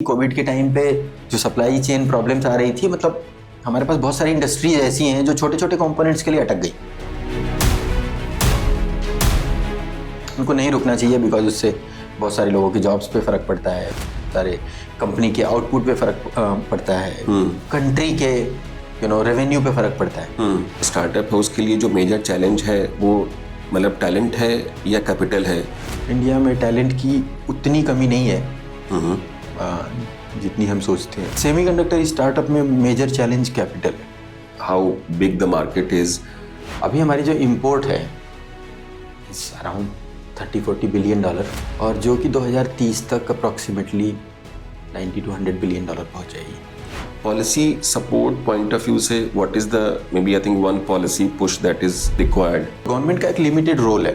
Covid के time पे जो सप्लाई चेन प्रॉब्लम्स आ रही थी, मतलब हमारे पास बहुत सारी इंडस्ट्रीज ऐसी हैं जो छोटे छोटे कंपोनेंट्स के लिए अटक गई। उनको नहीं रुकना चाहिए बिकॉज उससे बहुत सारे लोगों की जॉब्स पे फ़र्क पड़ता है, सारे कंपनी के आउटपुट पे फ़र्क पड़ता है, कंट्री के रेवेन्यू पे फ़र्क पड़ता है। स्टार्टअप है उसके लिए जो मेजर चैलेंज है वो मतलब टैलेंट है या कैपिटल है? इंडिया में टैलेंट की उतनी कमी नहीं है जितनी हम सोचते हैं। सेमीकंडक्टर स्टार्टअप में मेजर चैलेंज कैपिटल है। How big the market is? अभी हमारी जो इंपोर्ट है अराउंड 30-40 बिलियन डॉलर, और जो कि 2030 तक अप्रॉक्सीमेटली 90 to 100 बिलियन डॉलर पहुंच जाएगी। Policy support point of view से what is the maybe I think one policy push that is required? Government का एक लिमिटेड रोल है।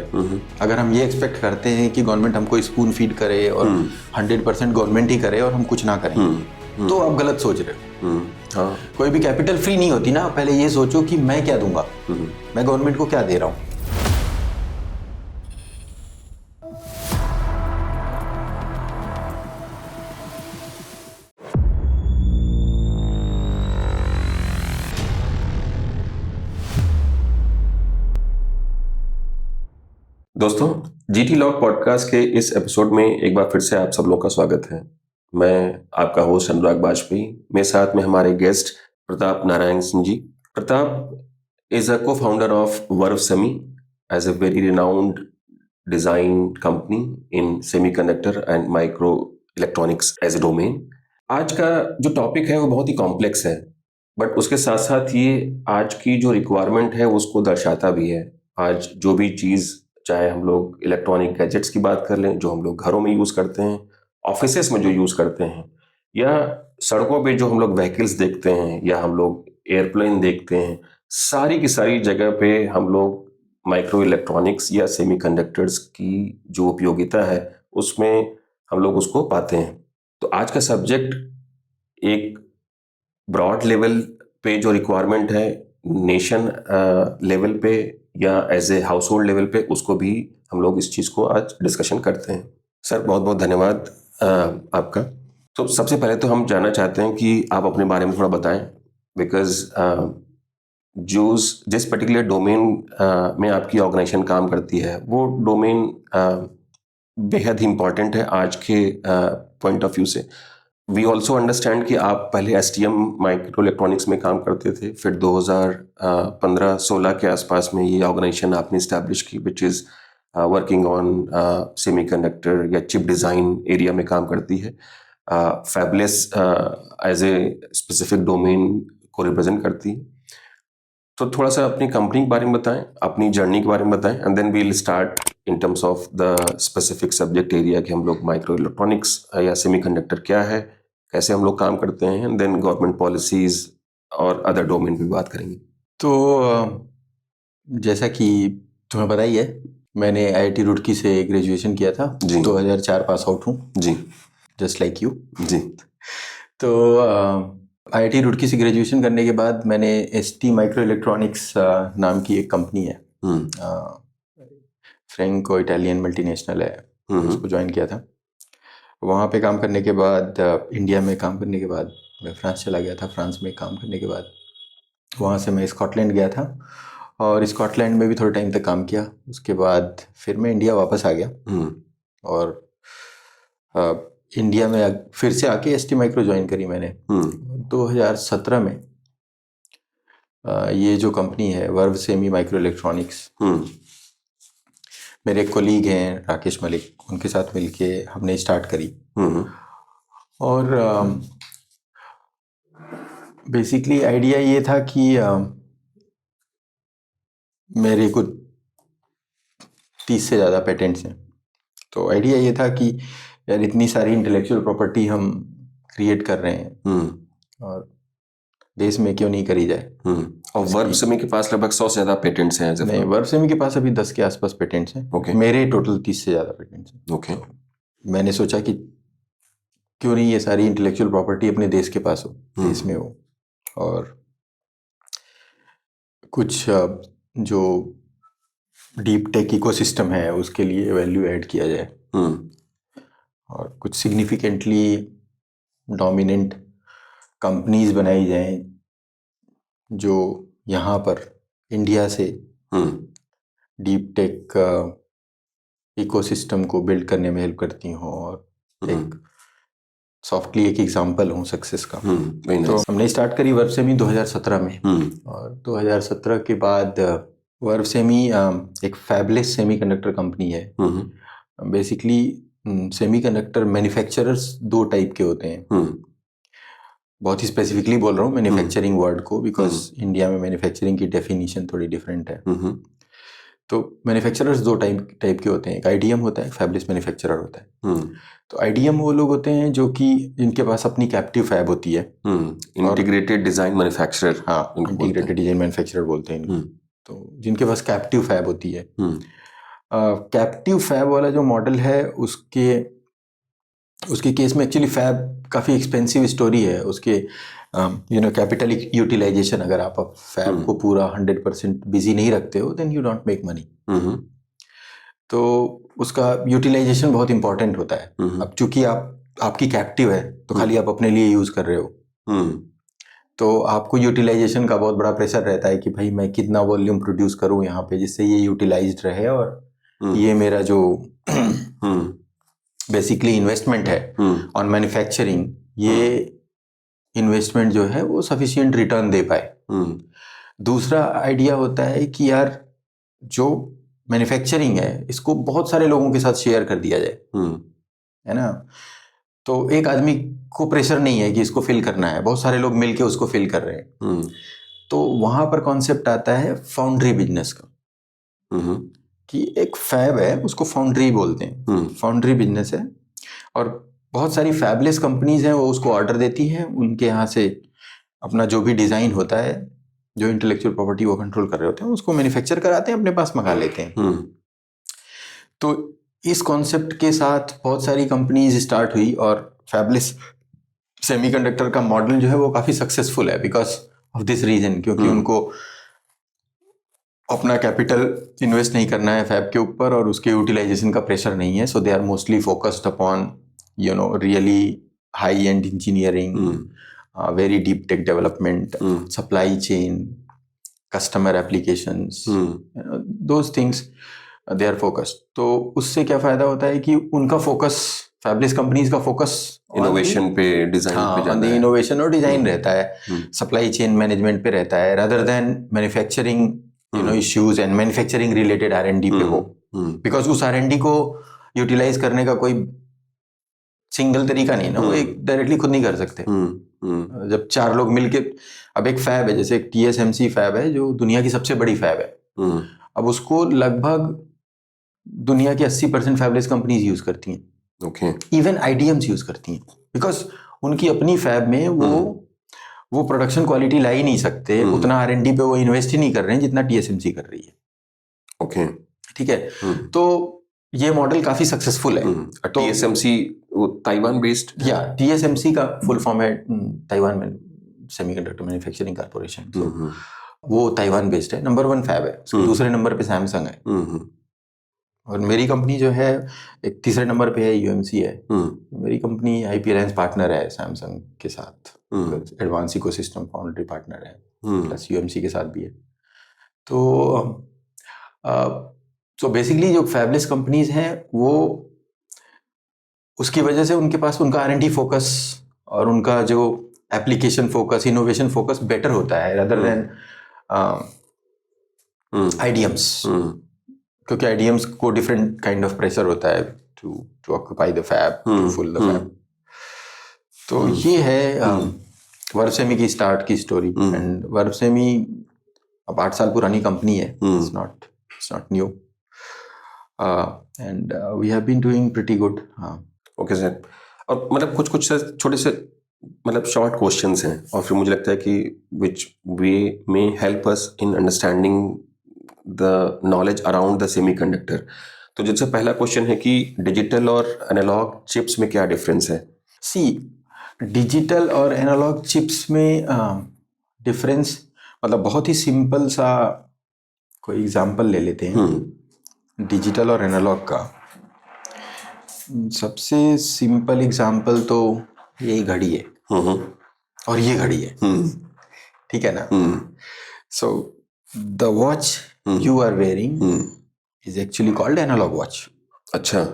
अगर हम ये एक्सपेक्ट करते हैं कि गवर्नमेंट हमको स्पून फीड करे और 100% गवर्नमेंट ही करे और हम कुछ ना करें, तो आप गलत सोच रहे हो। हाँ, कोई भी कैपिटल फ्री नहीं होती ना। पहले ये सोचो कि मैं क्या दूंगा, मैं गवर्नमेंट को क्या दे रहा हूँ। दोस्तों, जीटी लॉग पॉडकास्ट के इस एपिसोड में एक बार फिर से आप सब लोगों का स्वागत है। मैं आपका होस्ट अनुराग बाजपेयी, मेरे साथ में हमारे guest Pratap Narayan Singh ji. Pratap is a co-founder of Verve Semi as a very renowned design company in semiconductor and micro electronics as a domain. आज का जो टॉपिक है वो बहुत ही कॉम्प्लेक्स है, बट उसके साथ साथ ये आज की जो रिक्वायरमेंट है उसको दर्शाता भी है। आज जो भी चीज़, चाहे हम लोग इलेक्ट्रॉनिक गैजेट्स की बात कर लें जो हम लोग घरों में यूज़ करते हैं, ऑफिसेस में जो यूज़ करते हैं, या सड़कों पे जो हम लोग व्हीकल्स देखते हैं, या हम लोग एयरप्लेन देखते हैं, सारी की सारी जगह पे हम लोग माइक्रो इलेक्ट्रॉनिक्स या सेमीकंडक्टर्स की जो उपयोगिता है उसमें हम लोग उसको पाते हैं। तो आज का सब्जेक्ट एक ब्रॉड लेवल पे जो रिक्वायरमेंट है, नेशन लेवल पे या as a household level पे, उसको भी हम लोग इस चीज़ को आज डिस्कशन करते हैं। सर, बहुत बहुत धन्यवाद आपका। तो सबसे पहले तो हम जानना चाहते हैं कि आप अपने बारे में थोड़ा बताएं, बिकॉज जो जिस पर्टिकुलर डोमेन में आपकी ऑर्गेनाइजेशन काम करती है वो डोमेन बेहद ही इम्पॉर्टेंट है आज के पॉइंट ऑफ व्यू से। वी ऑल्सो अंडरस्टैंड कि आप पहले STM माइक्रो इलेक्ट्रॉनिक्स में काम करते थे, फिर 2015-16 के आसपास में ये ऑर्गेनाइजेशन आपने इस्टेब्लिश की, which is working on semiconductor या चिप डिज़ाइन एरिया में काम करती है। Fabless as a specific domain को रिप्रेजेंट करती है। तो थोड़ा सा अपनी कंपनी के बारे में बताएं, अपनी जर्नी के बारे में बताएं, and then we will start in terms of the specific subject area कि हम लोग माइक्रो इलेक्ट्रॉनिक्स या सेमीकंडक्टर क्या है, कैसे हम लोग काम करते हैं, एंड देन गवर्नमेंट पॉलिसीज और अदर डोमेन पे बात करेंगे। तो जैसा कि तुम्हें पता ही है, मैंने IIT रुड़की से ग्रेजुएशन किया था। 2004 पास आउट हूँ जी, जस्ट लाइक यू जी। तो IIT रुड़की से ग्रेजुएशन करने के बाद मैंने ST माइक्रो इलेक्ट्रॉनिक्स नाम की एक कंपनी है, फ्रेंको इटालियन मल्टीनेशनल है, उसको ज्वाइन किया था। वहाँ पे काम करने के बाद इंडिया में काम करने के बाद मैं फ्रांस चला गया था। फ्रांस में काम करने के बाद वहाँ से मैं स्कॉटलैंड गया था और स्कॉटलैंड में भी थोड़ा टाइम तक काम किया। उसके बाद फिर मैं इंडिया वापस आ गया और इंडिया में फिर से आके ST माइक्रो ज्वाइन करी मैंने 2017 में। ये जो कंपनी है वर्व सेमी माइक्रो इलेक्ट्रॉनिक्स, मेरे कोलीग हैं राकेश मलिक, उनके साथ मिलके हमने स्टार्ट करी। और बेसिकली आइडिया ये था कि मेरे को 30 से ज़्यादा पेटेंट्स हैं। तो आइडिया ये था कि यार इतनी सारी इंटेलेक्चुअल प्रॉपर्टी हम क्रिएट कर रहे हैं और देश में क्यों नहीं करी जाए। और वर्व सेमी के पास लगभग 100 से ज़्यादा पेटेंट्स हैं। नहीं, वर्व सेमी के पास अभी 10 के आसपास पेटेंट्स हैं। मेरे टोटल 30 से ज़्यादा पेटेंट्स हैं। तो मैंने सोचा कि क्यों नहीं ये सारी इंटेलेक्चुअल प्रॉपर्टी अपने देश के पास हो, देश में हो, और कुछ जो डीप टेक इकोसिस्टम है उसके लिए वैल्यू ऐड किया जाए और कुछ सिग्निफिकेंटली डोमिनेंट कंपनीज बनाई जाएं जो यहाँ पर इंडिया से डीप टेक इकोसिस्टम को बिल्ड करने में हेल्प करती हों, और एक सॉफ्टली एक एग्जांपल हूँ सक्सेस का। तो हमने स्टार्ट करी वर्बसेमी 2017 में, और 2017 के बाद वर्बसेमी एक फैबलेस सेमीकंडक्टर कंपनी है। बेसिकली सेमीकंडक्टर मैन्युफैक्चरर्स दो टाइप के होते हैं। बहुत ही स्पेसिफिकली बोल रहा हूँ मैन्युफैक्चरिंग वर्ड को, बिकॉज इंडिया में मैन्युफैक्चरिंग की डेफिनेशन थोड़ी डिफरेंट है। तो मैन्युफैक्चरर्स दो टाइप के होते हैं, एक आईडीएम होता है, एक फैबलेस मैन्युफैक्चरर होता है। तो आईडीएम वो लोग होते हैं जो कि जिनके पास अपनी कैप्टिव फैब होती है, इंटीग्रेटेड डिजाइन मैन्युफैक्चरर। हाँ, इंटीग्रेटेड डिजाइन मैन्युफैक्चरर बोलते हैं। तो जिनके पास कैप्टिव फैब होती है। कैप्टिव फैब वाला जो मॉडल है उसके केस में एक्चुअली फैब काफ़ी एक्सपेंसिव स्टोरी है। उसके कैपिटल यूटिलाइजेशन, अगर आप फैब को पूरा 100% बिजी नहीं रखते हो, then you don't make money. तो उसका यूटिलाइजेशन बहुत इंपॉर्टेंट होता है। अब चूंकि आपकी कैप्टिव है तो खाली आप अपने लिए यूज कर रहे हो, तो आपको यूटिलाइजेशन का बहुत बड़ा प्रेशर रहता है कि भाई मैं कितना वॉल्यूम प्रोड्यूस करूं यहाँ पे जिससे ये यूटिलाइज्ड रहे, और ये मेरा जो बेसिकली इन्वेस्टमेंट है ऑन मैन्युफैक्चरिंग, ये इन्वेस्टमेंट जो है वो सफिशिएंट रिटर्न दे पाए। दूसरा आइडिया होता है कि यार जो मैन्युफैक्चरिंग है इसको बहुत सारे लोगों के साथ शेयर कर दिया जाए, है ना। तो एक आदमी को प्रेशर नहीं है कि इसको फिल करना है, बहुत सारे लोग मिलके उसको फिल कर रहे हैं। तो वहां पर कॉन्सेप्ट आता है फाउंड्री बिजनेस का, कि एक फैब है उसको फाउंड्री बोलते हैं, फाउंड्री बिजनेस है, और बहुत सारी फैबलेस कंपनीज हैं वो उसको ऑर्डर देती हैं, उनके यहाँ से अपना जो भी डिजाइन होता है, जो इंटेलेक्चुअल प्रॉपर्टी वो कंट्रोल कर रहे होते हैं, उसको मैन्युफैक्चर कराते हैं, अपने पास मंगा लेते हैं। तो इस कॉन्सेप्ट के साथ बहुत सारी कंपनीज स्टार्ट हुई, और फैबलेस सेमीकंडक्टर का मॉडल जो है वो काफी सक्सेसफुल है बिकॉज ऑफ दिस रीजन, क्योंकि उनको अपना कैपिटल इन्वेस्ट नहीं करना है फैब के ऊपर, और उसके यूटिलाइजेशन का प्रेशर नहीं है। So they are mostly focused upon really high end engineering, very deep tech development, supply chain, customer applications, those things they are focused. तो उससे क्या फायदा होता है कि उनका फोकस, फैबलेस कंपनीज का फोकस इनोवेशन पे, डिजाइन पे ज्यादा है, इनोवेशन और डिजाइन रहता है, सप्लाई चेन मैनेजमेंट पे रहता है, rather than manufacturing issues and manufacturing related R&D पे हो, बिकॉज उस R&D को यूटिलाइज करने का कोई सिंगल तरीका नहीं ना, वो एक डायरेक्टली खुद नहीं कर सकते। जब चार लोग मिलके, अब एक फैब है, जैसे एक TSMC फैब है जो दुनिया की सबसे बड़ी फैब है, अब उसको लगभग दुनिया की 80% फैबलेस कंपनीज यूज करती हैं, इवन IDMs यूज करती हैं, बिकॉज उनकी अपनी फैब में वो प्रोडक्शन क्वालिटी ला ही नहीं सकते, उतना R&D पे वो इन्वेस्ट ही नहीं कर रहे हैं जितना TSMC कर रही है। ठीक है, तो ये मॉडल काफी सक्सेसफुल है। तो TSMC ताइवान बेस्ड, या TSMC का फुल फॉर्म है ताइवान में सेमीकंडक्टर मैन्युफैक्चरिंग कॉर्पोरेशन। वो ताइवान बेस्ड है, नंबर 1 फैब है, दूसरे नंबर पे सैमसंग है, और मेरी कंपनी जो है एक तीसरे नंबर पे है, UMC है। मेरी कंपनी IP अलायंस पार्टनर है सैमसंग के साथ, एडवांस इकोसिस्टम फाउंड्री पार्टनर है, प्लस UMC के साथ भी है। तो बेसिकली जो फैबलेस कंपनीज हैं वो उसकी वजह से उनके पास उनका R&D फोकस और उनका जो application focus, innovation focus better होता है रादर देन IDMs, क्योंकि IDMs को डिफरेंट काइंड ऑफ प्रेशर होता है to occupy the fab, to full the fab. तो ये है वर्बसेमी की स्टार्ट की स्टोरी। एंड वर्बसेमी अब 8 साल पुरानी कंपनी है, it's not new, and we have been doing pretty good. Okay sir, और मतलब कुछ छोटे से मतलब शॉर्ट क्वेश्चंस हैं, और फिर मुझे लगता है कि which way may help us in understanding the knowledge around the semiconductor. तो जैसे पहला क्वेश्चन है कि डिजिटल और एनालॉग चिप्स में क्या डिफरेंस है? सी, डिजिटल और एनालॉग चिप्स में डिफरेंस मतलब बहुत ही सिंपल सा कोई एग्जांपल ले लेते हैं डिजिटल और एनालॉग का। सबसे सिंपल एग्जांपल तो यही घड़ी है और ये घड़ी है, ठीक है ना। So the watch you are wearing is actually called analogue watch. अच्छा।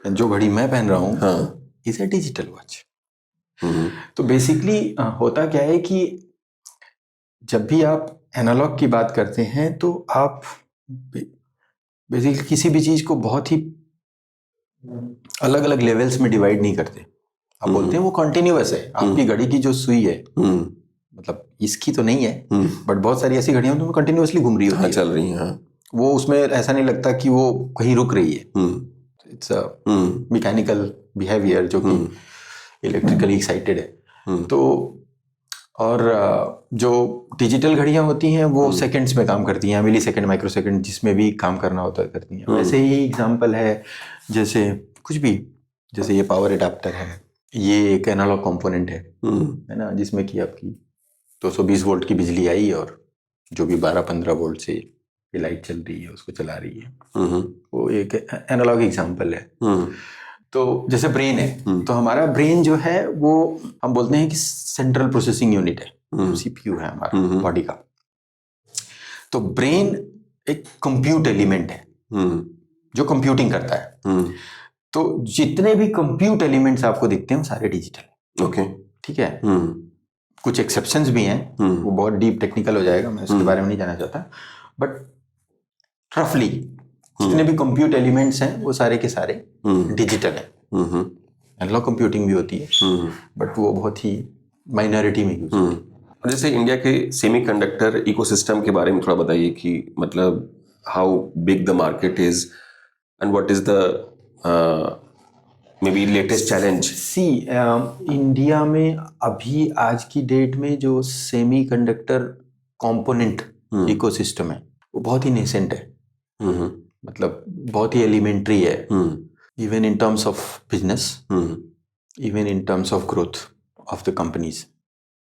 जो घड़ी मैं पहन रहा हूँ इज ए डिजिटल वॉच। तो बेसिकली होता क्या है कि जब भी आप एनालॉग की बात करते हैं तो आप बेसिकली किसी भी चीज को बहुत ही अलग अलग लेवल्स में डिवाइड नहीं करते। आप बोलते हैं वो कॉन्टिन्यूअस है। आपकी घड़ी की जो सुई है, मतलब इसकी तो नहीं है, बट बहुत सारी ऐसी घड़ियां जो कंटिन्यूअसली घूम रही होती है, चल रही हैं। वो उसमें ऐसा नहीं लगता कि वो कहीं रुक रही है। इट्स अ मैकेनिकल बिहेवियर जो कि इलेक्ट्रिकली एक्साइटेड है। तो और जो डिजिटल घड़ियां होती हैं वो सेकंड्स में काम करती हैं, मिली सेकंड, माइक्रो सेकंड, जिसमें भी काम करना होता है करती हैं। वैसे ही एग्जांपल है, जैसे कुछ भी, जैसे ये पावर एडाप्टर है, ये एक एनालॉग कंपोनेंट है ना, जिसमें कि आपकी 220 वोल्ट की बिजली आई और जो भी 12-15 वोल्ट से ये लाइट चल रही है उसको चला रही है। वो एक एनालॉग एग्जांपल है। तो जैसे ब्रेन है, तो हमारा ब्रेन जो है वो हम बोलते हैं कि सेंट्रल प्रोसेसिंग यूनिट है, सीपीयू है हमारा बॉडी का। तो ब्रेन एक कंप्यूट एलिमेंट है जो कंप्यूटिंग करता है। तो जितने भी कंप्यूट एलिमेंट्स आपको दिखते हैं वो सारे डिजिटल है। ओके, ठीक है। कुछ एक्सेप्शंस भी हैं, वो बहुत डीप टेक्निकल हो जाएगा, मैं उसके बारे में नहीं जानना चाहता, बट रफली जितने भी कंप्यूट एलिमेंट्स हैं वो सारे के सारे डिजिटल है। एनालॉग कंप्यूटिंग भी होती है, बट वो बहुत ही माइनॉरिटी में यूज होती है। जैसे इंडिया के सेमीकंडक्टर इकोसिस्टम के बारे में थोड़ा बताइए कि मतलब how big the market is and what is the may be latest challenge. India में अभी आज की डेट में जो सेमीकंडक्टर कंपोनेंट इकोसिस्टम है वो बहुत ही नेसेंट है। मतलब बहुत ही एलिमेंट्री है, even in terms of business, even in terms of growth of the companies,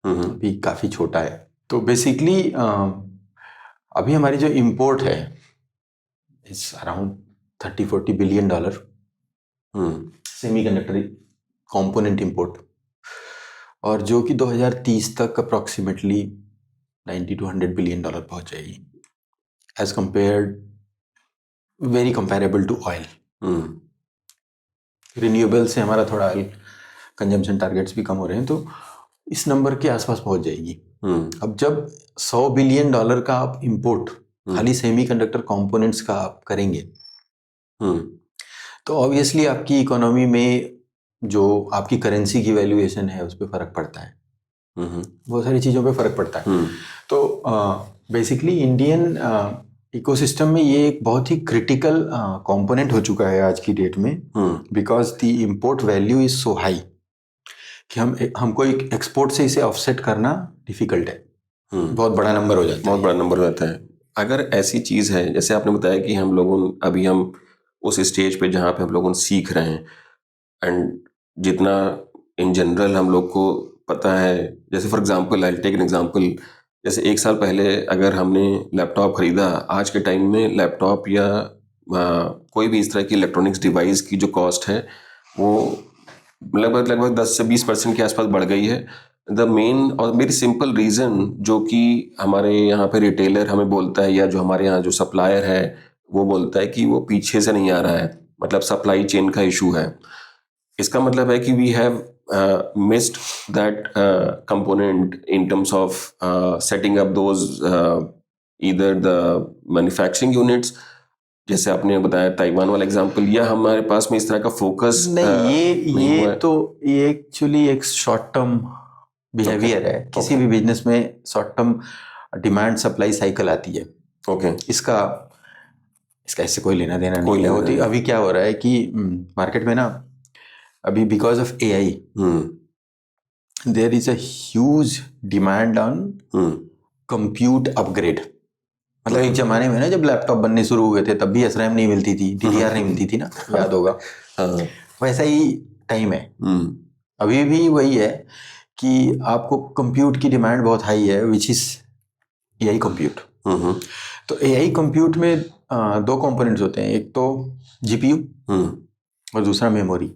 अभी काफ़ी छोटा है। तो बेसिकली अभी हमारी जो इम्पोर्ट है is around $30-40 billion semiconductor component import, और जो कि 2030 तक अप्रॉक्सीमेटली $90-100 बिलियन पहुंच जाएगी, as compared very comparable to oil. Renewable से हमारा थोड़ा कंजम्पशन टारगेट्स भी कम हो रहे हैं, तो इस नंबर के आसपास पहुंच जाएगी। अब जब $100 बिलियन का आप इंपोर्ट खाली सेमीकंडक्टर कंपोनेंट्स का आप करेंगे, तो ऑब्वियसली आपकी इकोनॉमी में जो आपकी करेंसी की वैल्यूएशन है उस पर फर्क पड़ता है, बहुत सारी चीज़ों पे फर्क पड़ता है। तो बेसिकली इंडियन इकोसिस्टम में ये एक बहुत ही क्रिटिकल कंपोनेंट हो चुका है आज की डेट में, because the import value is so high कि हमको एक एक्सपोर्ट से इसे ऑफसेट करना डिफिकल्ट है। बहुत बड़ा नंबर हो जाता है, बहुत बड़ा नंबर हो जाता है। अगर ऐसी चीज़ है, जैसे आपने बताया कि हम उस स्टेज पे जहाँ पे हम लोग सीख रहे हैं, एंड जितना इन जनरल हम लोग को पता है, जैसे for example I take an example, जैसे 1 साल पहले अगर हमने लैपटॉप खरीदा, आज के टाइम में लैपटॉप या कोई भी इस तरह की इलेक्ट्रॉनिक्स डिवाइस की जो कॉस्ट है वो लगभग 10 से 20% के आसपास बढ़ गई है। द मेन और वेरी सिंपल रीज़न जो कि हमारे यहाँ पे रिटेलर हमें बोलता है, या जो हमारे यहाँ जो सप्लायर है वो बोलता है कि वो पीछे से नहीं आ रहा है, मतलब सप्लाई चेन का इशू है। इसका मतलब है कि we have missed that component in terms of setting up those either the manufacturing units, जैसे आपने बताया ताइवान वाला एग्जांपल, या हमारे पास में इस तरह का फोकस नहीं। ये एक्चुअली एक शॉर्ट टर्म बिहेवियर है। किसी भी बिजनेस में short term demand supply cycle आती है। इसका इससे कोई लेना देना नहीं होती। अभी क्या हो रहा है कि मार्केट में ना, अभी because of AI there is a huge demand on compute upgrade. मतलब एक जमाने में ना जब लैपटॉप बनने शुरू हुए थे तब भी SRAM नहीं मिलती थी, DDR नहीं मिलती थी ना, याद होगा। वैसा ही टाइम है, अभी भी वही है कि आपको कंप्यूट की डिमांड बहुत हाई है, विच इज AI कंप्यूट। तो AI कंप्यूट में 2 कंपोनेंट्स होते हैं, एक तो GPU और दूसरा मेमोरी।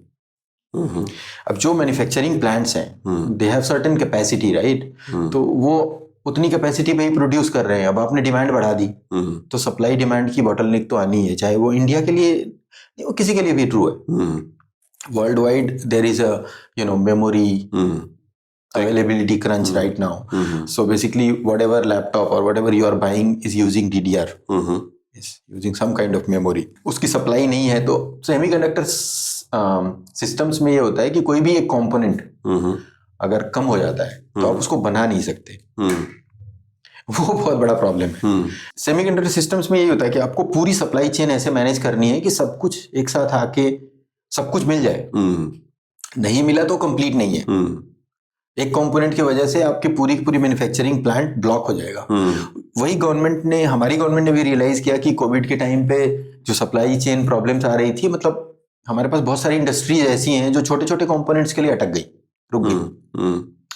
अब जो मैन्युफैक्चरिंग प्लांट्स हैं they have certain capacity, right? तो वो उतनी कैपेसिटी पे ही प्रोड्यूस कर रहे हैं। अब आपने डिमांड बढ़ा दी तो सप्लाई डिमांड की बॉटलनेक तो आनी है, चाहे वो इंडिया के लिए नहीं, वो किसी के लिए भी ट्रू है। World wide there is a memory availability crunch right now. So basically whatever laptop or whatever you are buying is using DDR, is using some kind of memory. उसकी सप्लाई नहीं है तो सेमीकंडक्टर सिस्टम्स में ये होता है कि कोई भी एक कंपोनेंट अगर कम हो जाता है तो आप उसको बना नहीं सकते। वो बहुत बड़ा प्रॉब्लम है। सेमीकंडक्टर सिस्टम्स में यही होता है कि आपको पूरी सप्लाई चेन ऐसे मैनेज करनी है कि सब कुछ एक साथ आके सब कुछ मिल जाए। नहीं मिला तो कंप्लीट नहीं है। एक कंपोनेंट की वजह से आपकी पूरी मैन्युफैक्चरिंग प्लांट ब्लॉक हो जाएगा। वही हमारी गवर्नमेंट ने भी रियलाइज किया कि कोविड के टाइम पे जो सप्लाई चेन प्रॉब्लम्स आ रही थी, मतलब हमारे पास बहुत सारी इंडस्ट्रीज ऐसी हैं जो छोटे छोटे कंपोनेंट्स के लिए अटक गई, रुक गई।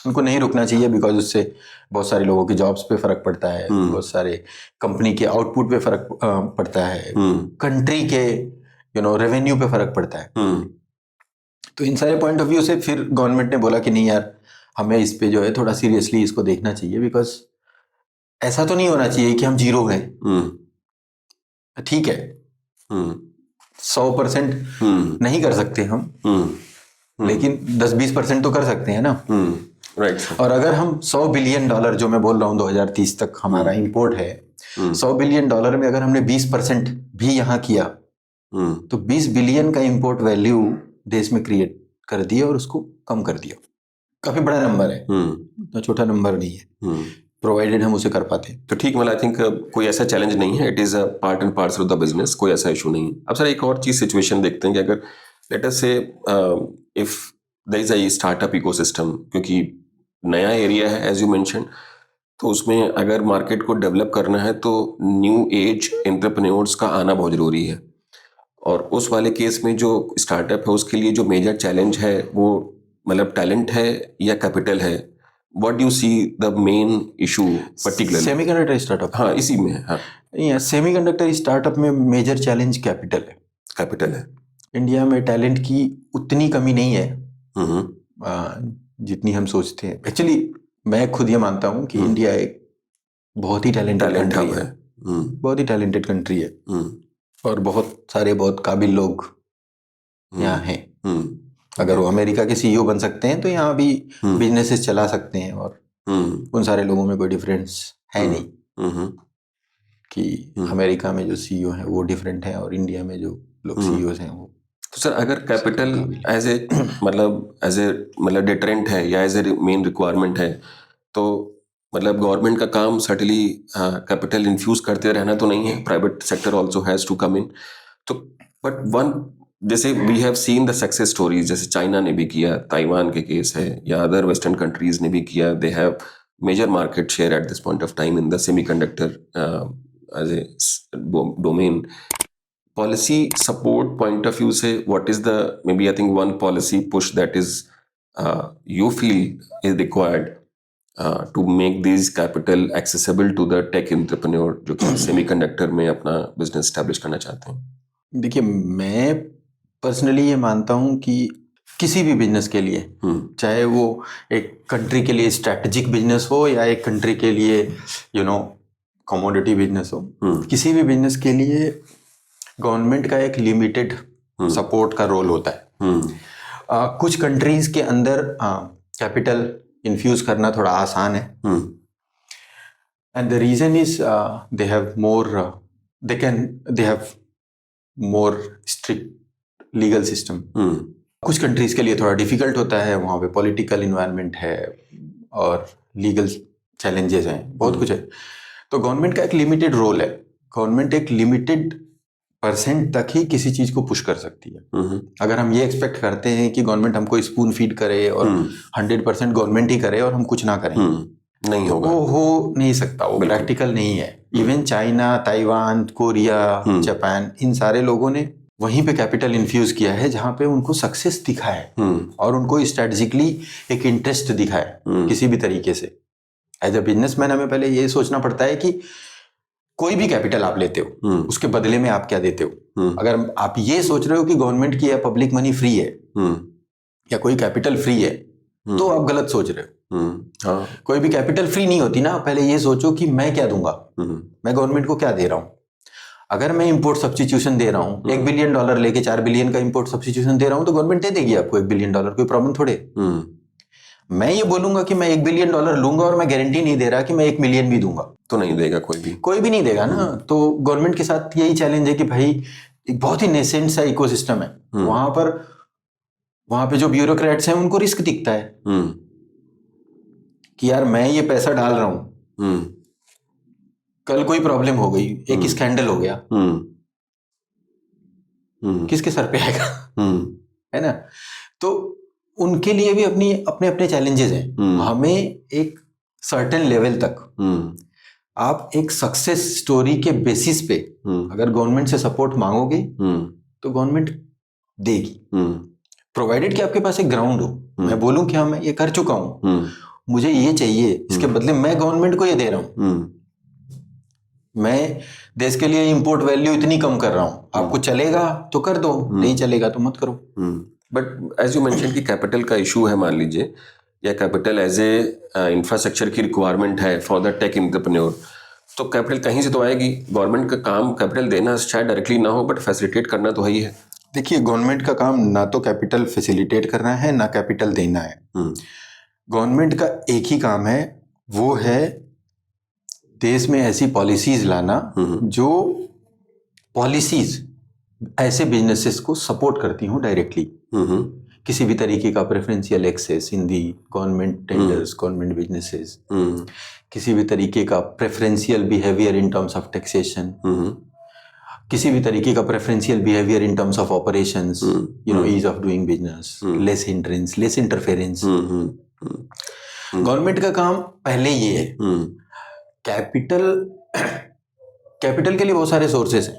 उनको नहीं रुकना चाहिए, बिकॉज उससे बहुत सारे लोगों की जॉब्स पे फर्क पड़ता है, बहुत सारे कंपनी के आउटपुट पे फर्क पड़ता है, कंट्री के रेवेन्यू पे फर्क पड़ता है। तो इन सारे पॉइंट ऑफ व्यू से फिर गवर्नमेंट ने बोला कि नहीं यार, हमें इस पे जो है थोड़ा सीरियसली इसको देखना चाहिए, बिकॉज ऐसा तो नहीं होना चाहिए कि हम जीरो हैं। ठीक है 100% नहीं कर सकते हम, लेकिन 10-20% तो कर सकते हैं ना, राइट। और अगर हम $100 बिलियन जो मैं बोल रहा हूँ 2030 तक हमारा इंपोर्ट है, $100 बिलियन में अगर हमने 20% भी यहाँ किया तो 20 बिलियन का इंपोर्ट वैल्यू देश में क्रिएट कर दिया और उसको कम कर दिया। काफी बड़ा नंबर है, इतना छोटा नंबर नहीं है, प्रोवाइडेड हम उसे कर पाते। तो ठीक, मतलब आई थिंक कोई ऐसा चैलेंज नहीं है, it is a part and parcel of the business, कोई ऐसा इशू नहीं है। अब सर एक और चीज सिचुएशन देखते हैं कि अगर let us say if there is a startup ecosystem, क्योंकि नया एरिया है एज यू मेंशन, तो उसमें अगर मार्केट को डेवलप करना है तो न्यू एज एंटरप्रेन्योर्स का आना बहुत जरूरी है। और उस वाले केस में जो स्टार्टअप है उसके लिए जो मेजर चैलेंज है वो मतलब टैलेंट है या कैपिटल है? What do you see the main issue particularly semiconductor startup? हाँ, इसी में है। हाँ, सेमीकंडक्टर स्टार्टअप में मेजर चैलेंज कैपिटल है। कैपिटल है। इंडिया में टैलेंट की उतनी कमी नहीं है जितनी हम सोचते हैं। एक्चुअली मैं खुद ये मानता हूँ कि इंडिया एक बहुत ही टैलेंटेड कंट्री है, बहुत ही टैलेंटेड कंट्री है, और बहुत सारे बहुत काबिल लोग यहाँ हैं। अगर वो अमेरिका के सीईओ बन सकते हैं तो यहाँ भी बिजनेसेस चला सकते हैं, और उन सारे लोगों में कोई डिफरेंस है नहीं कि अमेरिका में जो सीईओ हैं वो डिफरेंट हैं और इंडिया में जो लोग सीईओ हैं वो। तो सर अगर कैपिटल एज ए मतलब डिटरेंट है या एज ए मेन रिक्वायरमेंट है, तो मतलब गवर्नमेंट का काम सर्टनली कैपिटल इन्फ्यूज करते रहना तो नहीं है, private sector also has to come in. तो बट वन, जैसे we have seen the success stories, जैसे चाइना ने भी किया, ताइवान के केस है, या अदर वेस्टर्न कंट्रीज ने भी किया, they have major market share at this point of time in the semiconductor as a domain. Policy support point of view से what is the maybe I think one policy push that is you feel is required to make these capital accessible to the tech entrepreneur जो कि semiconductor में अपना business establish करना चाहते हैं? देखिए, मैं पर्सनली ये मानता हूँ कि किसी भी बिजनेस के लिए, चाहे वो एक कंट्री के लिए स्ट्रैटेजिक बिजनेस हो या एक कंट्री के लिए कमोडिटी बिजनेस हो, किसी भी बिजनेस के लिए गवर्नमेंट का एक लिमिटेड सपोर्ट का रोल होता है। कुछ कंट्रीज के अंदर कैपिटल इन्फ्यूज करना थोड़ा आसान है, and the reason is they have more strict legal system. कुछ कंट्रीज के लिए थोड़ा डिफिकल्ट होता है, वहाँ पे पॉलिटिकल इन्वायरमेंट है और लीगल चैलेंजेस हैं, बहुत कुछ है। तो गवर्नमेंट का एक लिमिटेड रोल है, गवर्नमेंट एक लिमिटेड % तक ही किसी चीज को पुश कर सकती है। अगर हम ये एक्सपेक्ट करते हैं कि गवर्नमेंट हमको स्पून फीड करे और 100% गवर्नमेंट ही करे और हम कुछ ना करें, नहीं होगा, वो हो नहीं सकता, वो प्रैक्टिकल नहीं है। Even China, Taiwan, Korea, Japan, इन सारे लोगों ने वहीं पे कैपिटल इन्फ्यूज किया है जहां पे उनको सक्सेस दिखा है और उनको स्ट्रेटेजिकली एक इंटरेस्ट दिखा है किसी भी तरीके से। एज अ बिजनेसमैन हमें पहले ये सोचना पड़ता है कि कोई भी कैपिटल आप लेते हो उसके बदले में आप क्या देते हो। अगर आप ये सोच रहे हो कि गवर्नमेंट की या पब्लिक मनी फ्री है या कोई कैपिटल फ्री है तो आप गलत सोच रहे हो। हाँ। कोई भी कैपिटल फ्री नहीं होती ना। पहले ये सोचो कि मैं क्या दूंगा, मैं गवर्नमेंट को क्या दे रहा हूँ। अगर मैं इंपोर्ट सब्स्टिट्यूशन दे रहा हूँ, $1 बिलियन लेके $4 बिलियन का इंपोर्ट सब्स्टिट्यूशन दे रहा हूँ, तो गवर्नमेंट दे देगी आपको $1 बिलियन, कोई प्रॉब्लम थोड़े। मैं ये बोलूंगा कि मैं $1 बिलियन लूंगा और मैं गारंटी नहीं दे रहा कि मैं 1 मिलियन भी दूंगा, तो नहीं देगा कोई भी नहीं देगा ना। तो गवर्नमेंट के साथ यही चैलेंज है कि भाई एक बहुत ही नेसेंट सा इकोसिस्टम है वहां पे जो ब्यूरोक्रेट्स हैं उनको रिस्क दिखता है कि यार मैं ये पैसा डाल रहा हूं, कल कोई प्रॉब्लम हो गई, एक स्कैंडल हो गया, किसके सर पे आएगा? है ना। तो उनके लिए भी अपने अपने चैलेंजेस हैं। हमें एक सर्टेन लेवल तक आप एक सक्सेस स्टोरी के बेसिस पे अगर गवर्नमेंट से सपोर्ट मांगोगे तो गवर्नमेंट देगी, प्रोवाइडेड कि आपके पास एक ग्राउंड हो। मैं बोलूं कि हाँ मैं ये कर चुका हूं, मुझे ये चाहिए, इसके बदले मैं गवर्नमेंट को ये दे रहा हूं, मैं देश के लिए इंपोर्ट वैल्यू इतनी कम कर रहा हूं, आपको चलेगा तो कर दो, नहीं चलेगा तो मत करो। बट एज यू मेंशन कि कैपिटल का इशू है, मान लीजिए, या कैपिटल एज ए इंफ्रास्ट्रक्चर की रिक्वायरमेंट है फॉर द टेक एंटरप्रेन्योर, तो कैपिटल कहीं से तो आएगी। गवर्नमेंट का काम कैपिटल देना शायद डायरेक्टली ना हो, बट फैसिलिटेट करना तो है ही है। देखिए, गवर्नमेंट का काम ना तो कैपिटल फैसिलिटेट करना है ना कैपिटल देना है। गवर्नमेंट का एक ही काम है, वो है देश में ऐसी पॉलिसीज लाना जो पॉलिसीज ऐसे बिजनेसेस को सपोर्ट करती हूँ डायरेक्टली। किसी भी तरीके का preferential access in the government tenders, government businesses, किसी भी तरीके का preferential behaviour in terms of taxation, किसी भी तरीके का preferential behaviour in terms of operations, ease of doing business, less hindrance, less interference. Government का काम पहले ये है। कैपिटल के लिए बहुत सारे सोर्सेस हैं।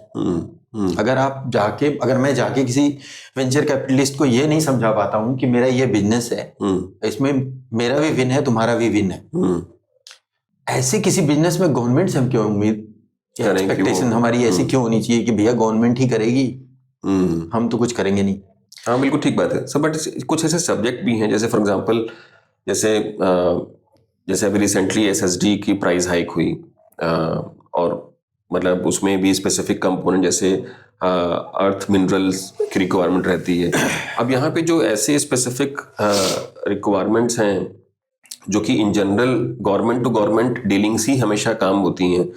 अगर मैं जाके किसी वेंचर कैपिटलिस्ट को ये नहीं समझा पाता हूँ कि मेरा ये बिजनेस है, इसमें मेरा भी विन है, तुम्हारा भी विन है, ऐसे किसी बिजनेस में गवर्नमेंट से हम क्यों उम्मीद, एक्सपेक्टेशन हमारी ऐसी क्यों होनी चाहिए कि भैया गवर्नमेंट ही करेगी, हम तो कुछ करेंगे नहीं। हाँ, बिल्कुल ठीक बात है सर। बट कुछ ऐसे सब्जेक्ट भी हैं, जैसे फॉर एग्जांपल जैसे अभी रिसेंटली SSD की प्राइस हाइक हुई, और मतलब उसमें भी स्पेसिफिक कंपोनेंट जैसे अर्थ मिनरल्स की रिक्वायरमेंट रहती है। अब यहाँ पे जो ऐसे स्पेसिफिक रिक्वायरमेंट्स हैं जो कि in general government to government dealings ही हमेशा काम होती हैं,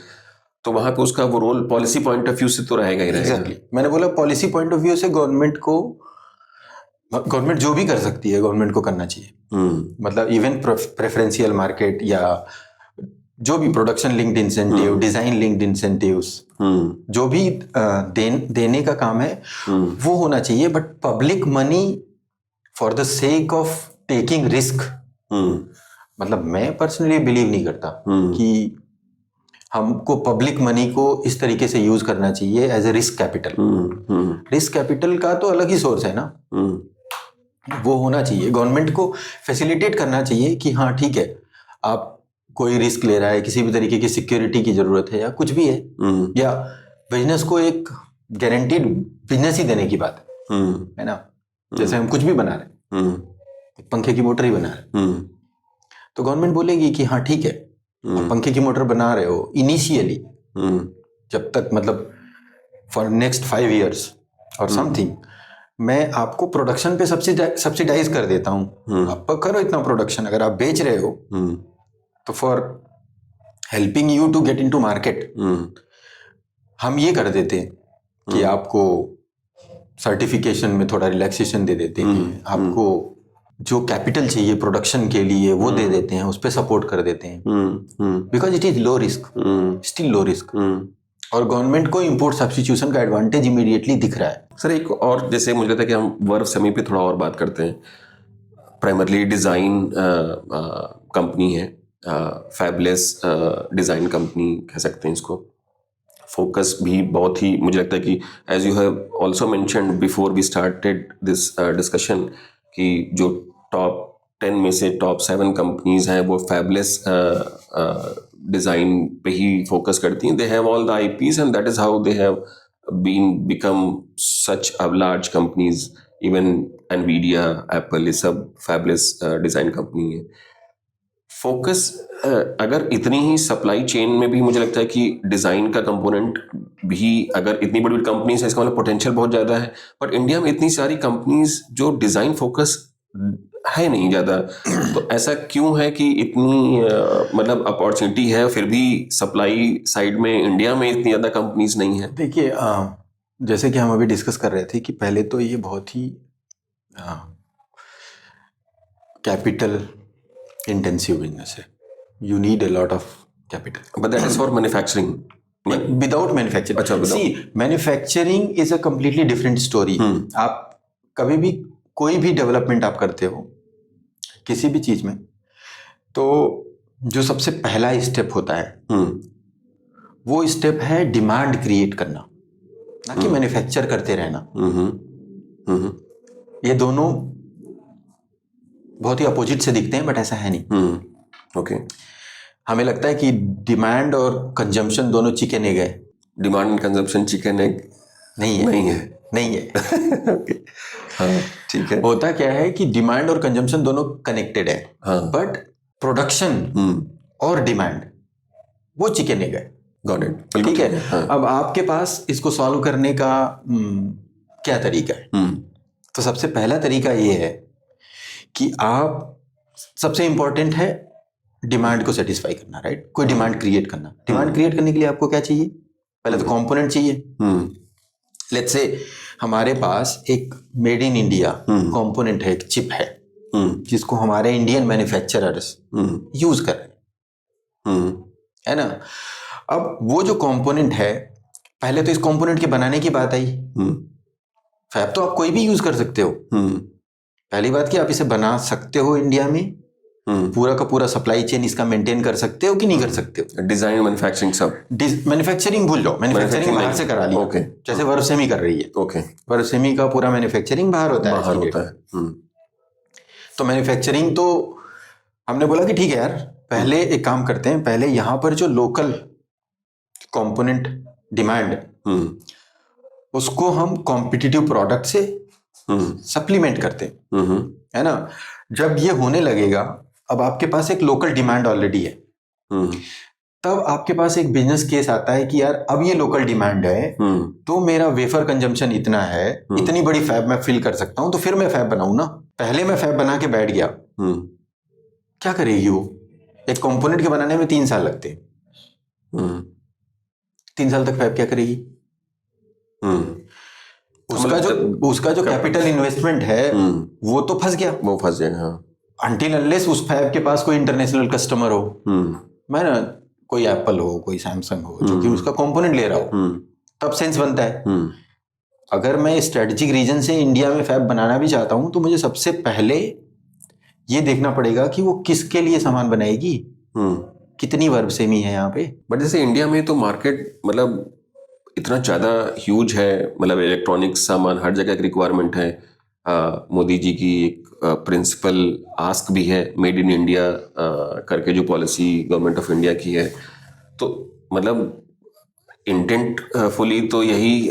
तो वहाँ पे उसका वो role policy point of view से तो रहेगा ही रहेगा। Exactly. मैंने बोला पॉलिसी पॉइंट ऑफ व्यू से गवर्नमेंट जो भी कर सकती है गवर्नमेंट को करना चाहिए। मतलब इवन प्रेफरेंशियल मार्केट या जो भी production linked incentive, design linked incentives, जो भी देने का काम है वो होना चाहिए। But public money for the sake of taking risk, मतलब मैं पर्सनली बिलीव नहीं करता कि हमको पब्लिक मनी को इस तरीके से यूज करना चाहिए as a risk capital. Risk capital का तो अलग ही सोर्स है ना, वो होना चाहिए। गवर्नमेंट को फैसिलिटेट करना चाहिए कि हाँ ठीक है, आप कोई रिस्क ले रहा है, किसी भी तरीके की सिक्योरिटी की जरूरत है या कुछ भी है, या बिजनेस को एक गारंटीड बिजनेस ही देने की बात है ना। जैसे हम कुछ भी बना रहे हैं, पंखे की मोटर ही बना रहे हैं, तो गवर्नमेंट बोलेगी कि हाँ ठीक है, आप पंखे की मोटर बना रहे हो इनिशियली, जब तक मतलब फॉर नेक्स्ट 5 years और समथिंग, मैं आपको प्रोडक्शन पे सब्सिडाइज कर देता हूँ, आप करो इतना प्रोडक्शन। अगर आप बेच रहे हो तो for helping you to get into market हम ये कर देते हैं कि आपको सर्टिफिकेशन में थोड़ा रिलैक्सेशन दे देते हैं, आपको जो कैपिटल चाहिए प्रोडक्शन के लिए वो दे देते हैं, उस पर सपोर्ट कर देते हैं, because it is low risk, still low risk. और गवर्नमेंट को इंपोर्ट सब्स्टिट्यूशन का एडवांटेज इमीडिएटली दिख रहा है। सर एक और, जैसे मुझे लगता है कि हम वर्व सेमी पे थोड़ा और बात करते हैं। प्राइमरली डिज़ाइन कंपनी है, फैबलेस डिज़ाइन कंपनी कह सकते हैं इसको। फोकस भी बहुत ही, मुझे लगता है कि as you have also mentioned before we started this discussion, कि जो टॉप 10 में से टॉप 7 कंपनीज हैं वो फैबलेस डिज़ाइन पे ही फोकस करती हैं। They have all the IPs and that is how they have become such a large companies even Nvidia, Apple, ये सब फैबलेस डिज़ाइन कंपनी है। फोकस अगर इतनी ही सप्लाई चेन में भी मुझे लगता है कि डिज़ाइन का कंपोनेंट भी, अगर इतनी बड़ी बड़ी कंपनीज है इसका मतलब पोटेंशियल बहुत ज़्यादा है, बट इंडिया में इतनी सारी कंपनीज जो डिज़ाइन फोकस है नहीं ज़्यादा, तो ऐसा क्यों है कि इतनी मतलब अपॉर्चुनिटी है फिर भी सप्लाई साइड में इंडिया में इतनी ज़्यादा कंपनीज नहीं है? देखिए, जैसे कि हम अभी डिस्कस कर रहे थे कि पहले तो ये बहुत ही कैपिटल इंटेंसिव बिजनेस है. You need a lot of capital. But that is for manufacturing. Without manufacturing. अच्छा, without. See, manufacturing is a completely different story. आप कभी भी कोई भी डेवलपमेंट आप करते हो किसी भी चीज में, तो जो सबसे पहला स्टेप होता है वो स्टेप है डिमांड क्रिएट करना, ना कि मैन्युफैक्चर करते रहना. ये दोनों बहुत ही अपोजिट से दिखते हैं, बट ऐसा है नहीं. ओके. हमें लगता है कि डिमांड और कंजम्पशन दोनों चिकन एग है. Demand and consumption chicken egg नहीं है. नहीं है. नहीं है. ओके. हाँ, ठीक है. होता क्या है कि डिमांड और कंजम्पशन दोनों कनेक्टेड है, हाँ. बट प्रोडक्शन और डिमांड वो चिकन एग है. Got it. ठीक है. हाँ. अब आपके पास इसको सॉल्व करने का क्या तरीका है? तो सबसे पहला तरीका ये है कि आप, सबसे इंपॉर्टेंट है डिमांड को सेटिस्फाई करना, राइट? कोई डिमांड क्रिएट करना. डिमांड क्रिएट करने के लिए आपको क्या चाहिए? पहले तो कंपोनेंट चाहिए. लेट्स से हमारे पास एक मेड इन इंडिया कंपोनेंट है, एक चिप है, जिसको हमारे इंडियन मैन्युफैक्चरर्स यूज कर रहे हैं, है ना? अब वो जो कंपोनेंट है, पहले तो इस कंपोनेंट के बनाने की बात आई. फैब तो आप कोई भी यूज कर सकते हो. पहली बात कि आप इसे बना सकते हो इंडिया में, पूरा का पूरा सप्लाई चेन इसका मेंटेन कर सकते हो कि नहीं कर सकते हो. डिजाइन, मैन्युफैक्चरिंग सब. मैन्युफैक्चरिंग भूल जाओ, मैन्युफैक्चरिंग बाहर से करा ली. ओके. जैसे वर्सेमी कर रही है. ओके. वर्सेमी का पूरा मैन्युफैक्चरिंग बाहर होता है. बाहर होता है. तो मैन्युफैक्चरिंग तो हमने बोला कि ठीक है यार, पहले एक काम करते हैं, पहले यहाँ पर जो लोकल कंपोनेंट डिमांड उसको हम कॉम्पिटिटिव प्रोडक्ट से सप्लीमेंट करते हैं, है ना? जब ये होने लगेगा, अब आपके पास एक लोकल डिमांड ऑलरेडी है, तब आपके पास एक बिजनेस केस आता है कि यार अब ये लोकल डिमांड है, तो मेरा वेफर कंजम्पशन इतना है, इतनी बड़ी फैब मैं फिल कर सकता हूं, तो फिर मैं फैब बनाऊं ना. पहले मैं फैब बना के बैठ गया, क्या करेगी वो? एक कंपोनेंट के बनाने में 3 साल लगते हैं. 3 साल तक फैब क्या करेगी? उसका जो कैपिटल इन्वेस्टमेंट है वो तो फंस गया. वो फंस जाएगा. अनटिल अनलेस उस फैब के पास कोई इंटरनेशनल कस्टमर हो, मैं ना, कोई एप्पल हो, कोई सैमसंग हो, जो कि उसका कंपोनेंट ले रहा हो, तब सेंस बनता है. अगर मैं स्ट्रेटेजिक रीजन से इंडिया में फैब बनाना भी चाहता हूं, तो मुझे सबसे पहले ये देखना पड़ेगा कि वो किसके लिए सामान बनाएगी, कितनी वर्बसेमी है यहाँ पे. बट जैसे इंडिया में तो मार्केट मतलब इतना ज़्यादा ह्यूज है, मतलब इलेक्ट्रॉनिक्स सामान हर जगह की रिक्वायरमेंट है. मोदी जी की एक प्रिंसिपल आस्क भी है, मेड इन इंडिया करके जो पॉलिसी गवर्नमेंट ऑफ इंडिया की है. तो मतलब इंटेंट फुली तो यही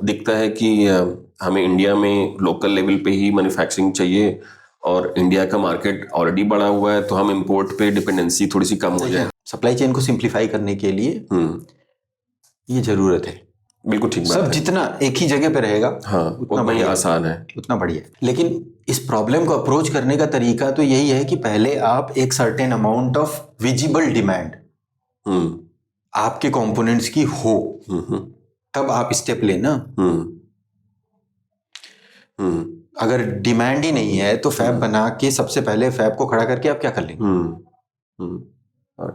दिखता है कि हमें इंडिया में लोकल लेवल पे ही मैन्युफैक्चरिंग चाहिए, और इंडिया का मार्केट ऑलरेडी बढ़ा हुआ है, तो हम इंपोर्ट पे डिपेंडेंसी थोड़ी सी कम हो जाए. सप्लाई चेन को सिंप्लीफाई करने के लिए ये जरूरत है. बिल्कुल ठीक बात सब है. जितना एक ही जगह पे रहेगा, हाँ, उतना बढ़िया, आसान है, उतना बढ़िया. लेकिन इस प्रॉब्लम को अप्रोच करने का तरीका तो यही है कि पहले आप एक certain amount of visible demand आपके कंपोनेंट्स की हो, तब आप स्टेप लेना. अगर डिमांड ही नहीं है, तो फैब बना के सबसे पहले फैब को खड़ा करके आप क्या कर लेंगे?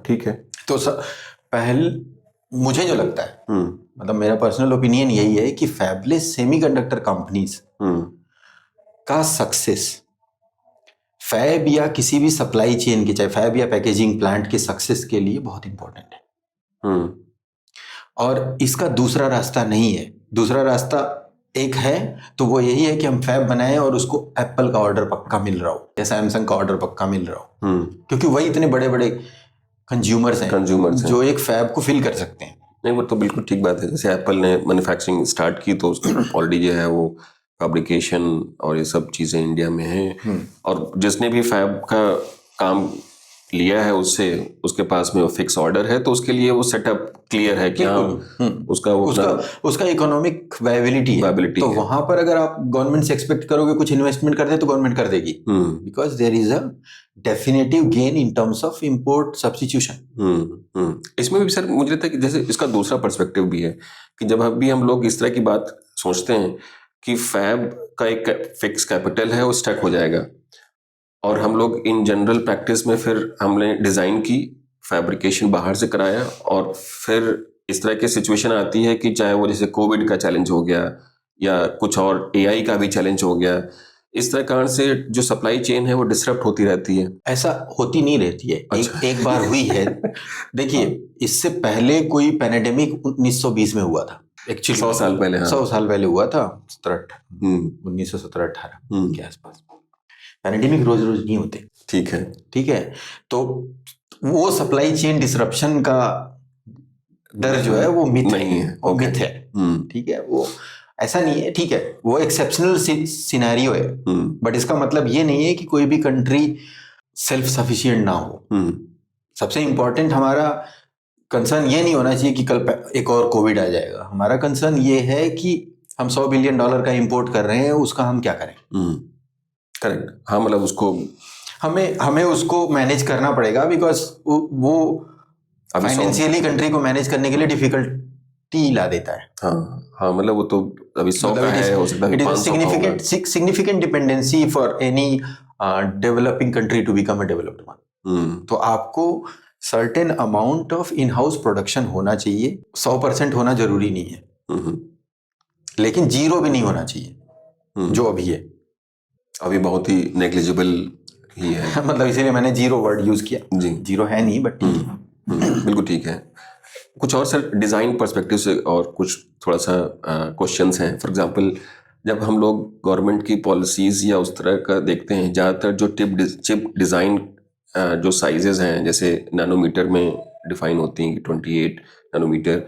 ठीक है. तो पहले मुझे जो लगता है, मतलब मेरा पर्सनल ओपिनियन यही है कि फैबलेस सेमीकंडक्टर कंपनीज का सक्सेस, फैब या किसी भी सप्लाई चेन के, चाहे फैब या पैकेजिंग प्लांट के सक्सेस के लिए बहुत इंपॉर्टेंट है. और इसका दूसरा रास्ता नहीं है. दूसरा रास्ता एक है, तो वो यही है कि हम फैब बनाएं और उसको एप्पल का ऑर्डर पक्का मिल रहा हो या सैमसंग का ऑर्डर पक्का मिल रहा हो, क्योंकि वही इतने बड़े बड़े कंज्यूमर्स हैं जो एक फैब को फिल कर सकते हैं. नहीं, वो तो बिल्कुल ठीक बात है. जैसे एप्पल ने मैन्युफैक्चरिंग स्टार्ट की, तो ऑलरेडी जो है वो फैब्रिकेशन और ये सब चीज़ें इंडिया में हैं, और जिसने भी फैब का काम लिया है उससे, उसके पास में वो फिक्स ऑर्डर है, तो उसके लिए वो सेटअप क्लियर है कि हाँ उसका उसका इकोनॉमिक वायबिलिटी है। तो वहां पर अगर आप गवर्नमेंट से एक्सपेक्ट करोगे कुछ इन्वेस्टमेंट कर दे तो गवर्नमेंट कर देगी, because there is a definitive gain in terms of import substitution. इसमें भी सर मुझे लगता है कि जैसे इसका दूसरा पर्सपेक्टिव भी है कि जब अभी हम लोग इस तरह की बात सोचते हैं कि फैब का एक फिक्स कैपिटल है, वो स्टक हो जाएगा, और हम लोग इन जनरल प्रैक्टिस में फिर हमने डिज़ाइन की, फैब्रिकेशन बाहर से कराया, और फिर इस तरह की सिचुएशन आती है कि चाहे वो जैसे कोविड का चैलेंज हो गया या कुछ और एआई का भी चैलेंज हो गया, इस तरह कारण से जो सप्लाई चेन है वो डिसरप्ट होती रहती है। ऐसा होती नहीं रहती है। अच्छा। एक बार हुई है। देखिए, इससे पहले कोई पैंडेमिक 1920 में हुआ था, एक्चुअली 100 साल पहले। हाँ। 100 साल पहले हुआ था, 1917-18 के आसपास। पैंडेमिक रोज रोज नहीं होते। ठीक है। ठीक है, तो वो सप्लाई चेन डिसरप्शन का डर जो है वो मिथ नहीं है, वो मिथ है। ठीक है, वो ऐसा नहीं है। ठीक है, वो एक्सेप्शनल सिनेरियो है, बट इसका मतलब ये नहीं है कि कोई भी कंट्री सेल्फ सफिशिएंट ना हो। सबसे इंपॉर्टेंट हमारा कंसर्न ये नहीं होना चाहिए कि कल एक और कोविड आ जाएगा। हमारा कंसर्न ये है कि हम $100 बिलियन का इंपोर्ट कर रहे हैं, उसका हम क्या करें। करेक्ट। हाँ, मतलब उसको हमें उसको मैनेज करना पड़ेगा, बिकॉज वो फाइनेंशियली कंट्री को मैनेज करने के लिए डिफिकल्टी ला देता है। हाँ, मतलब वो तो अभी 100 का है, हो सकता है 500 का होगा। Significant dependency for any developing country to become a developed one. तो आपको certain amount of in house production होना चाहिए। 100% होना जरूरी नहीं है, लेकिन 0 भी नहीं होना चाहिए जो अभी है। अभी बहुत ही नेग्लिजिबल ही है। मतलब इसीलिए मैंने 0 वर्ड यूज किया। जी, 0 है नहीं, बट ठीक है। बिल्कुल ठीक है। कुछ और सर डिज़ाइन पर्सपेक्टिव से और कुछ थोड़ा सा क्वेश्चंस हैं। फॉर एग्जांपल, जब हम लोग गवर्नमेंट की पॉलिसीज़ या उस तरह का देखते हैं, ज़्यादातर जो चिप डिज़ाइन जो साइजेस हैं, जैसे नैनोमीटर में डिफाइन होती हैं कि 28 नैनोमीटर,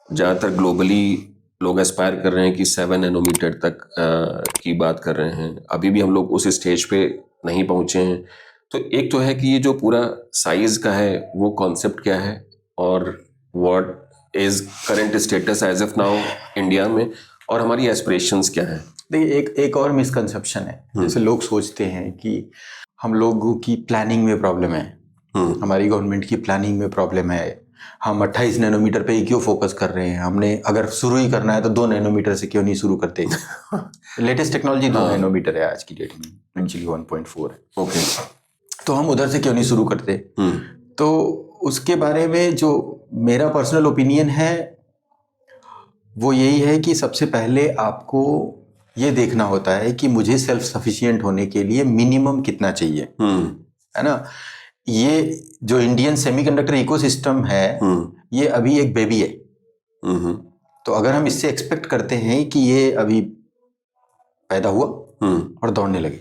ज़्यादातर ग्लोबली लोग एस्पायर कर रहे हैं कि 7 नैनोमीटर तक की बात कर रहे हैं। अभी भी हम लोग उस स्टेज पे नहीं पहुंचे हैं। तो एक तो है कि ये जो पूरा साइज का है वो कॉन्सेप्ट क्या है, और what is current status as of now India में, और हमारी एस्पिरेशंस क्या हैं। देखिए, एक और मिसकंसेप्शन है। जैसे लोग सोचते हैं कि हम लोगों की प्लानिंग में प्रॉब्लम है, हमारी गवर्नमेंट की प्लानिंग में प्रॉब्लम है, हम 28 नैनोमीटर पे ही क्यों फोकस कर रहे हैं, हमने अगर शुरू ही करना है तो 2 नैनोमीटर से क्यों नहीं शुरू करते। लेटेस्ट टेक्नोलॉजी 2 नैनोमीटर है आज की डेट में, एक्चुअली 1.4 है। ओके, तो हम उधर से क्यों नहीं शुरू करते। तो उसके बारे में जो मेरा पर्सनल ओपिनियन है वो यही है कि सबसे पहले आपको ये देखना होता है कि मुझे सेल्फ सफिशिएंट होने के लिए मिनिमम कितना चाहिए, है ना। ये जो इंडियन सेमीकंडक्टर इकोसिस्टम है, ये अभी एक बेबी है। तो अगर हम इससे एक्सपेक्ट करते हैं कि ये अभी पैदा हुआ और दौड़ने लगे,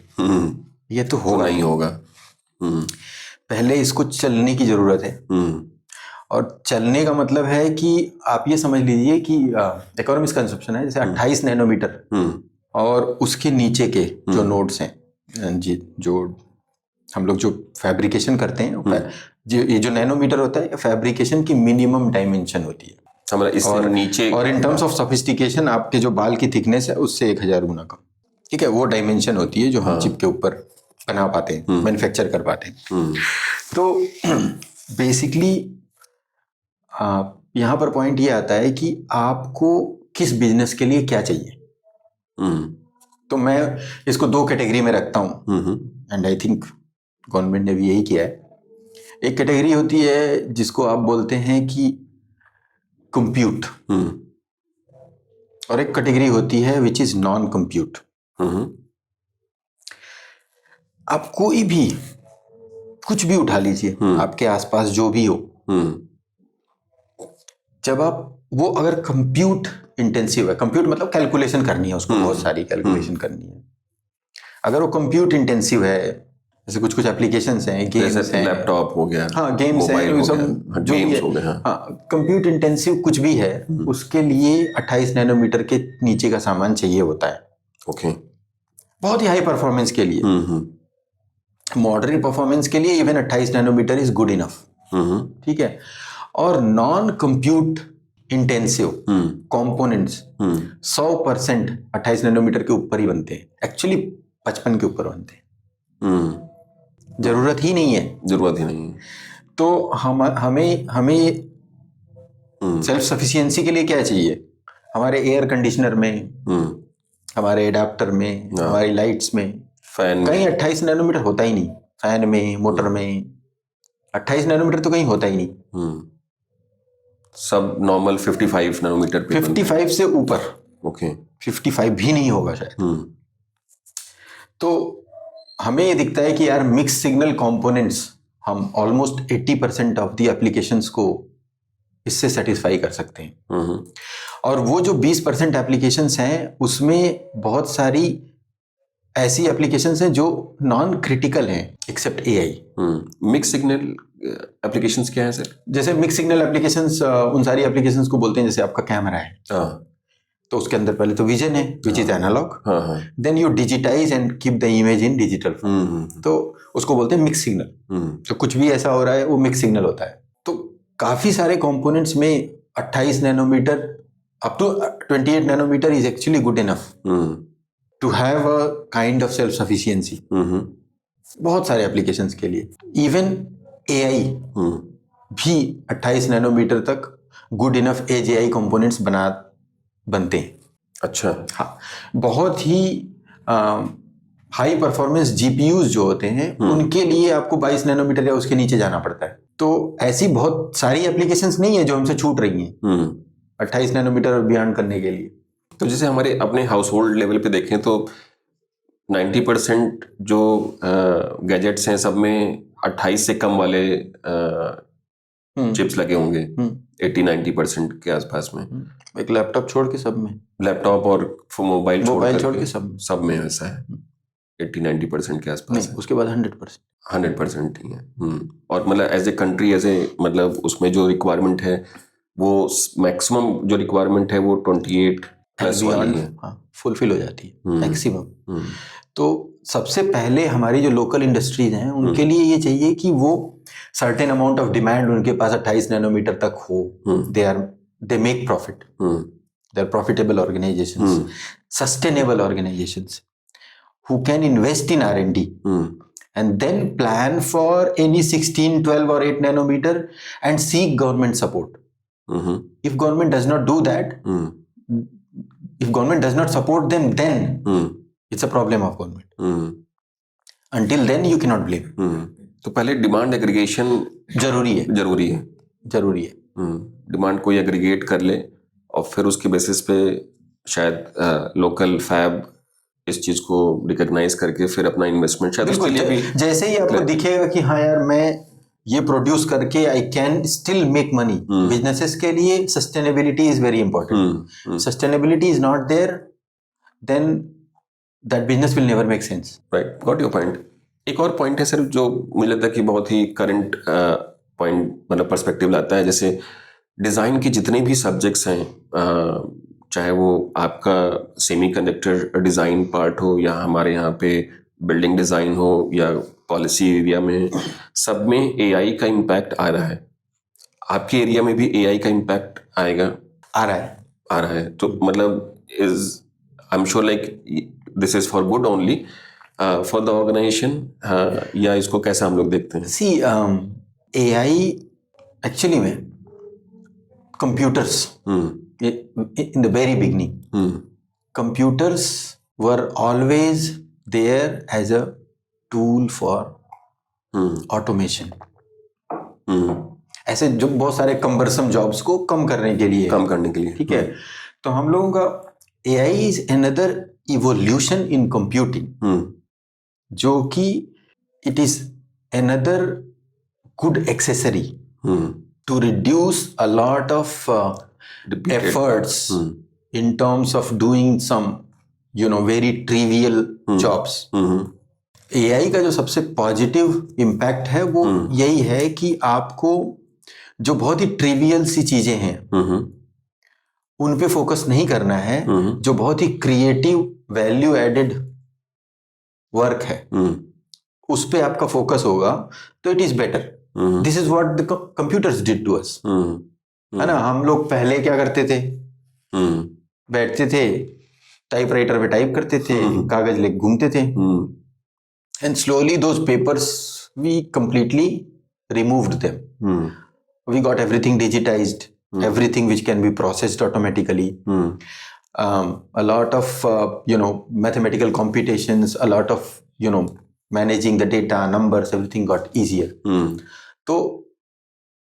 ये तो होगा नहीं होगा। पहले इसको चलने की जरूरत है। और चलने का मतलब है कि आप ये समझ लीजिए कि एक और मिसकंसेप्शन है, जैसे 28 नैनोमीटर और उसके नीचे के जो नोड्स हैं जी, जो हम लोग जो फैब्रिकेशन करते हैं, ये जो नैनोमीटर होता है, फैब्रिकेशन की मिनिमम डायमेंशन होती है। और नीचे, और इन टर्म्स ऑफ सोफिस्टिकेशन आपके जो बाल की थिकनेस है उससे 1000 गुना कम। ठीक है, वो डायमेंशन होती है जो हम चिप के ऊपर बना पाते हैं, मैन्युफैक्चर कर पाते हैं। तो बेसिकली यहाँ पर पॉइंट ये आता है कि आपको किस बिजनेस के लिए क्या चाहिए। तो मैं इसको 2 कैटेगरी में रखता हूँ, एंड आई थिंक गवर्नमेंट ने भी यही किया है। एक कैटेगरी होती है जिसको आप बोलते हैं कि कंप्यूट, और एक कैटेगरी होती है विच इज नॉन कंप्यूट। आप कोई भी कुछ भी उठा लीजिए, आपके आसपास जो भी हो, जब आप वो अगर कंप्यूट इंटेंसिव है, कंप्यूट मतलब कैलकुलेशन करनी है उसको, बहुत सारी कैलकुलेशन करनी है। अगर वो कंप्यूट इंटेंसिव है, जैसे कुछ एप्लीकेशंस हैं, गेम्स हैं, लैपटॉप हो गया, हाँ गेम्स हैं, सब जो गेम्स हो गए, हाँ कंप्यूट इंटेंसिव कुछ भी है, उसके लिए 28 नैनोमीटर के नीचे का सामान चाहिए होता है। ओके। बहुत ही हाई परफॉर्मेंस के लिए, मॉडरेट परफॉर्मेंस के लिए even 28 nanometre is good enough, ठीक है। और non compute intensive components 100% 28 nanometre के ऊपर ही बनते हैं, एक्चुअली 55 के ऊपर बनते हैं। जरूरत ही नहीं है। तो हमें सेल्फ सफिशिएंसी के लिए क्या चाहिए? हमारे एयर कंडीशनर में, हमारे एडाप्टर में, हमारी लाइट्स में, फैन कहीं 28 नैनोमीटर होता ही नहीं। फैन में, मोटर में 28 नैनोमीटर तो कहीं होता ही नहीं। सब नॉर्मल 55 नैनोमीटर पे 55 से ऊपर, ओके 55 भी नहीं होगा शायद। तो हमें ये दिखता है कि यार मिक्स सिग्नल कंपोनेंट्स हम ऑलमोस्ट 80% ऑफ द एप्लीकेशंस को इससे सेटिस्फाई कर सकते हैं। और वो जो 20% एप्लीकेशंस हैं उसमें बहुत सारी ऐसी एप्लीकेशंस हैं जो नॉन क्रिटिकल हैं except AI. Mix signal applications क्या है सर? जैसे मिक्स सिग्नल एप्लीकेशंस उन सारी एप्लीकेशंस को बोलते हैं, जैसे आपका कैमरा है तो उसके अंदर पहले तो विजन है which is analogue, then you digitise and keep the image in digital form, तो उसको बोलते हैं मिक्स सिग्नल। तो कुछ भी ऐसा हो रहा है वो मिक्स सिग्नल होता है। तो काफी सारे कंपोनेंट्स में 28 nanometre up to 28 nanometre is actually good enough to have a kind of self sufficiency बहुत सारे एप्लीकेशंस के लिए। इवन एआई भी 28 नैनोमीटर तक good enough as AI components बनते हैं। अच्छा, हाँ, बहुत ही हाई परफॉर्मेंस जीपीयूज जो होते हैं उनके लिए आपको 22 नैनोमीटर या उसके नीचे जाना पड़ता है। तो ऐसी बहुत सारी एप्लीकेशंस नहीं है जो हमसे छूट रही हैं 28 नैनोमीटर और बियॉन्ड करने के लिए। तो जैसे हमारे अपने हाउस होल्ड लेवल पे देखें तो 90% जो गैजेट्स हैं सब में 28 से कम वाले चिप्स लगे होंगे, 80-90% के आसपास में। एक लैपटॉप छोड़ के सब में, लैपटॉप और मोबाइल छोड़ के सब में वैसा है 80-90% के आसपास नहीं, उसके बाद 100% ही है। और मतलब एज ए कंट्री मतलब उसमें जो रिक्वायरमेंट है वो मैक्सिमम जो रिक्वायरमेंट है वो 28 प्लस वाली है, फुलफिल हो जाती है मैक्सिमम। तो सबसे पहले हमारी जो लोकल इंडस्ट्रीज हैं उनके लिए ये चाहिए कि वो सर्टेन अमाउंट ऑफ डिमांड उनके पास 28 नैनोमीटर तक हो। They make profit, they are profitable organisations, sustainable organisations who can invest in R&D and then plan for any 16, 12 or 8 nanometer and seek government support. If government does not do that, if government does not support them, then it's a problem of government. Until then you cannot blame. तो पहले demand aggregation जरूरी है। Demand को aggregate कर ले और फिर उसके बेसिस पे शायद लोकल फैब इस चीज को रिकॉग्नाइज करके फिर अपना इन्वेस्टमेंट शायद उसके लिए भी जैसे ही आपको दिखेगा कि हाँ यार मैं ये प्रोड्यूस करके I can still make money. Businesses के लिए sustainability is very important. Sustainability is not there then that business will never make sense. Right, got your point. एक और पॉइंट है सर जो मुझे लगता है कि बहुत ही करंट पॉइंट मतलब पर्सपेक्टिव लाता है। जैसे डिजाइन के जितने भी सब्जेक्ट्स हैं, चाहे वो आपका सेमीकंडक्टर डिज़ाइन पार्ट हो या हमारे यहाँ पे बिल्डिंग डिज़ाइन हो या पॉलिसी एरिया में, सब में एआई का इम्पैक्ट आ रहा है। आपके एरिया में भी एआई का इम्पैक्ट आएगा? आ रहा है। तो मतलब I am sure like this is for good only for the organisation, या इसको कैसे हम लोग देखते हैं? सी एआई एक्चुअली में computers in the very beginning, computers were always there as a tool for automation. ऐसे जो बहुत सारे cumbersome jobs को कम करने के लिए, ठीक है। तो हम लोगों का AI is another evolution in computing, जो कि it is another good accessory to reduce a lot of efforts in terms of doing some very trivial jobs. AI का जो सबसे पॉजिटिव इम्पैक्ट है वो यही है कि आपको जो बहुत ही ट्रिवियल सी चीजें हैं उन पे फोकस नहीं करना है, जो बहुत ही क्रिएटिव वैल्यू एडेड वर्क है उस पे आपका फोकस होगा, तो it is better. This is what the computers did to us, है ना. हम लोग पहले क्या करते थे, बैठते थे टाइपराइटर पे टाइप करते थे, कागज लेके घूमते थे, and slowly those papers we completely removed them. We got everything digitized, everything which can be processed automatically. A lot of mathematical computations, a lot of managing the data, numbers, everything got easier. तो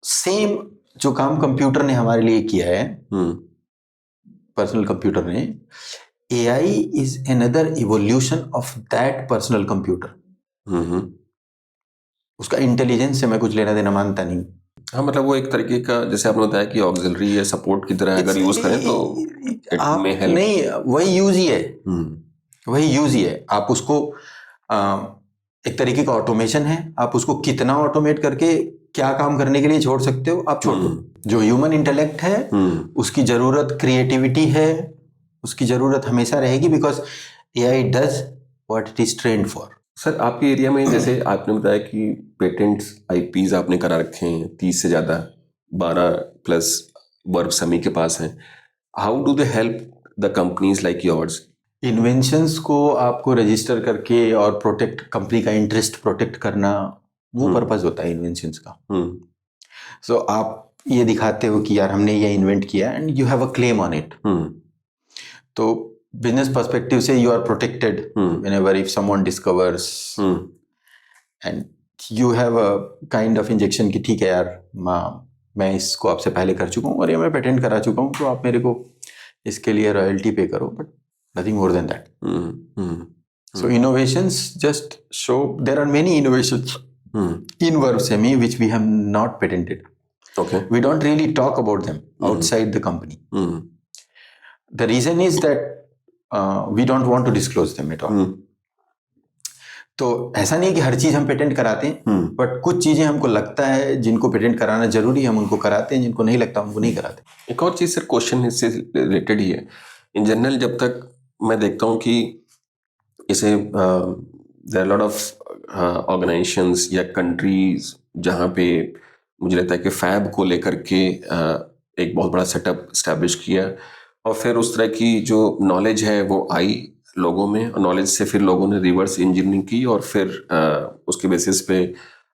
same जो काम computer ने हमारे लिए किया है, personal computer ने, AI is another evolution of that personal computer. उसका इंटेलिजेंस से मैं कुछ लेना देना मानता नहीं. हाँ, मतलब वो एक तरीके का, जैसे आपने बताया कि ऑक्सिलरी या सपोर्ट की तरह अगर यूज करें तो आप नहीं, वही यूज ही है, वही यूज ही है. आप उसको एक तरीके का ऑटोमेशन है, आप उसको कितना ऑटोमेट करके क्या काम करने के लिए छोड़ सकते हो आप छोड़ दो. जो ह्यूमन इंटेलेक्ट है उसकी जरूरत क्रिएटिविटी है, उसकी जरूरत हमेशा रहेगी, because AI does what it is trained for. Sir, आपके एरिया में जैसे आपने बताया कि पेटेंट्स IPs आपने करा रखे हैं 30 से ज़्यादा, 12+ वर्क समी के पास हैं. How do they help the companies like yours? Inventions को आपको रजिस्टर करके और प्रोटेक्ट, कंपनी का इंटरेस्ट प्रोटेक्ट करना, वो पर्पस होता है इन्वेंशंस का. सो आप ये दिखाते हो कि यार हमने ये इन्वेंट किया and you have a claim on it. तो बिजनेस पर्सपेक्टिव से you are protected whenever if someone discovers and you have a kind of injection कि ठीक है यार, मैं इसको आपसे पहले कर चुका हूँ और ये मैं पेटेंट करा चुका हूँ, तो आप मेरे को इसके लिए रॉयल्टी पे करो, but nothing more than that. So innovations just show there are many innovations in Verve Semi which we have not patented. Okay. We don't really talk about them outside the company. The reason is that we don't want to disclose them at all. तो ऐसा नहीं कि हर चीज हम patent कराते हैं, but कुछ चीजें हमको लगता है जिनको पेटेंट कराना जरूरी है हम उनको कराते हैं, जिनको नहीं लगता उनको नहीं कराते. एक और चीज सर, क्वेश्चन इससे रिलेटेड ही है. इन जनरल जब तक मैं देखता हूँ कि इसे there are lot of organisations या कंट्रीज जहाँ पे मुझे लगता है कि फैब को लेकर के एक बहुत बड़ा सेटअप इस्टेब्लिश किया, और फिर उस तरह की जो नॉलेज है वो आई लोगों में, और नॉलेज से फिर लोगों ने रिवर्स इंजीनियरिंग की और फिर उसके बेसिस पे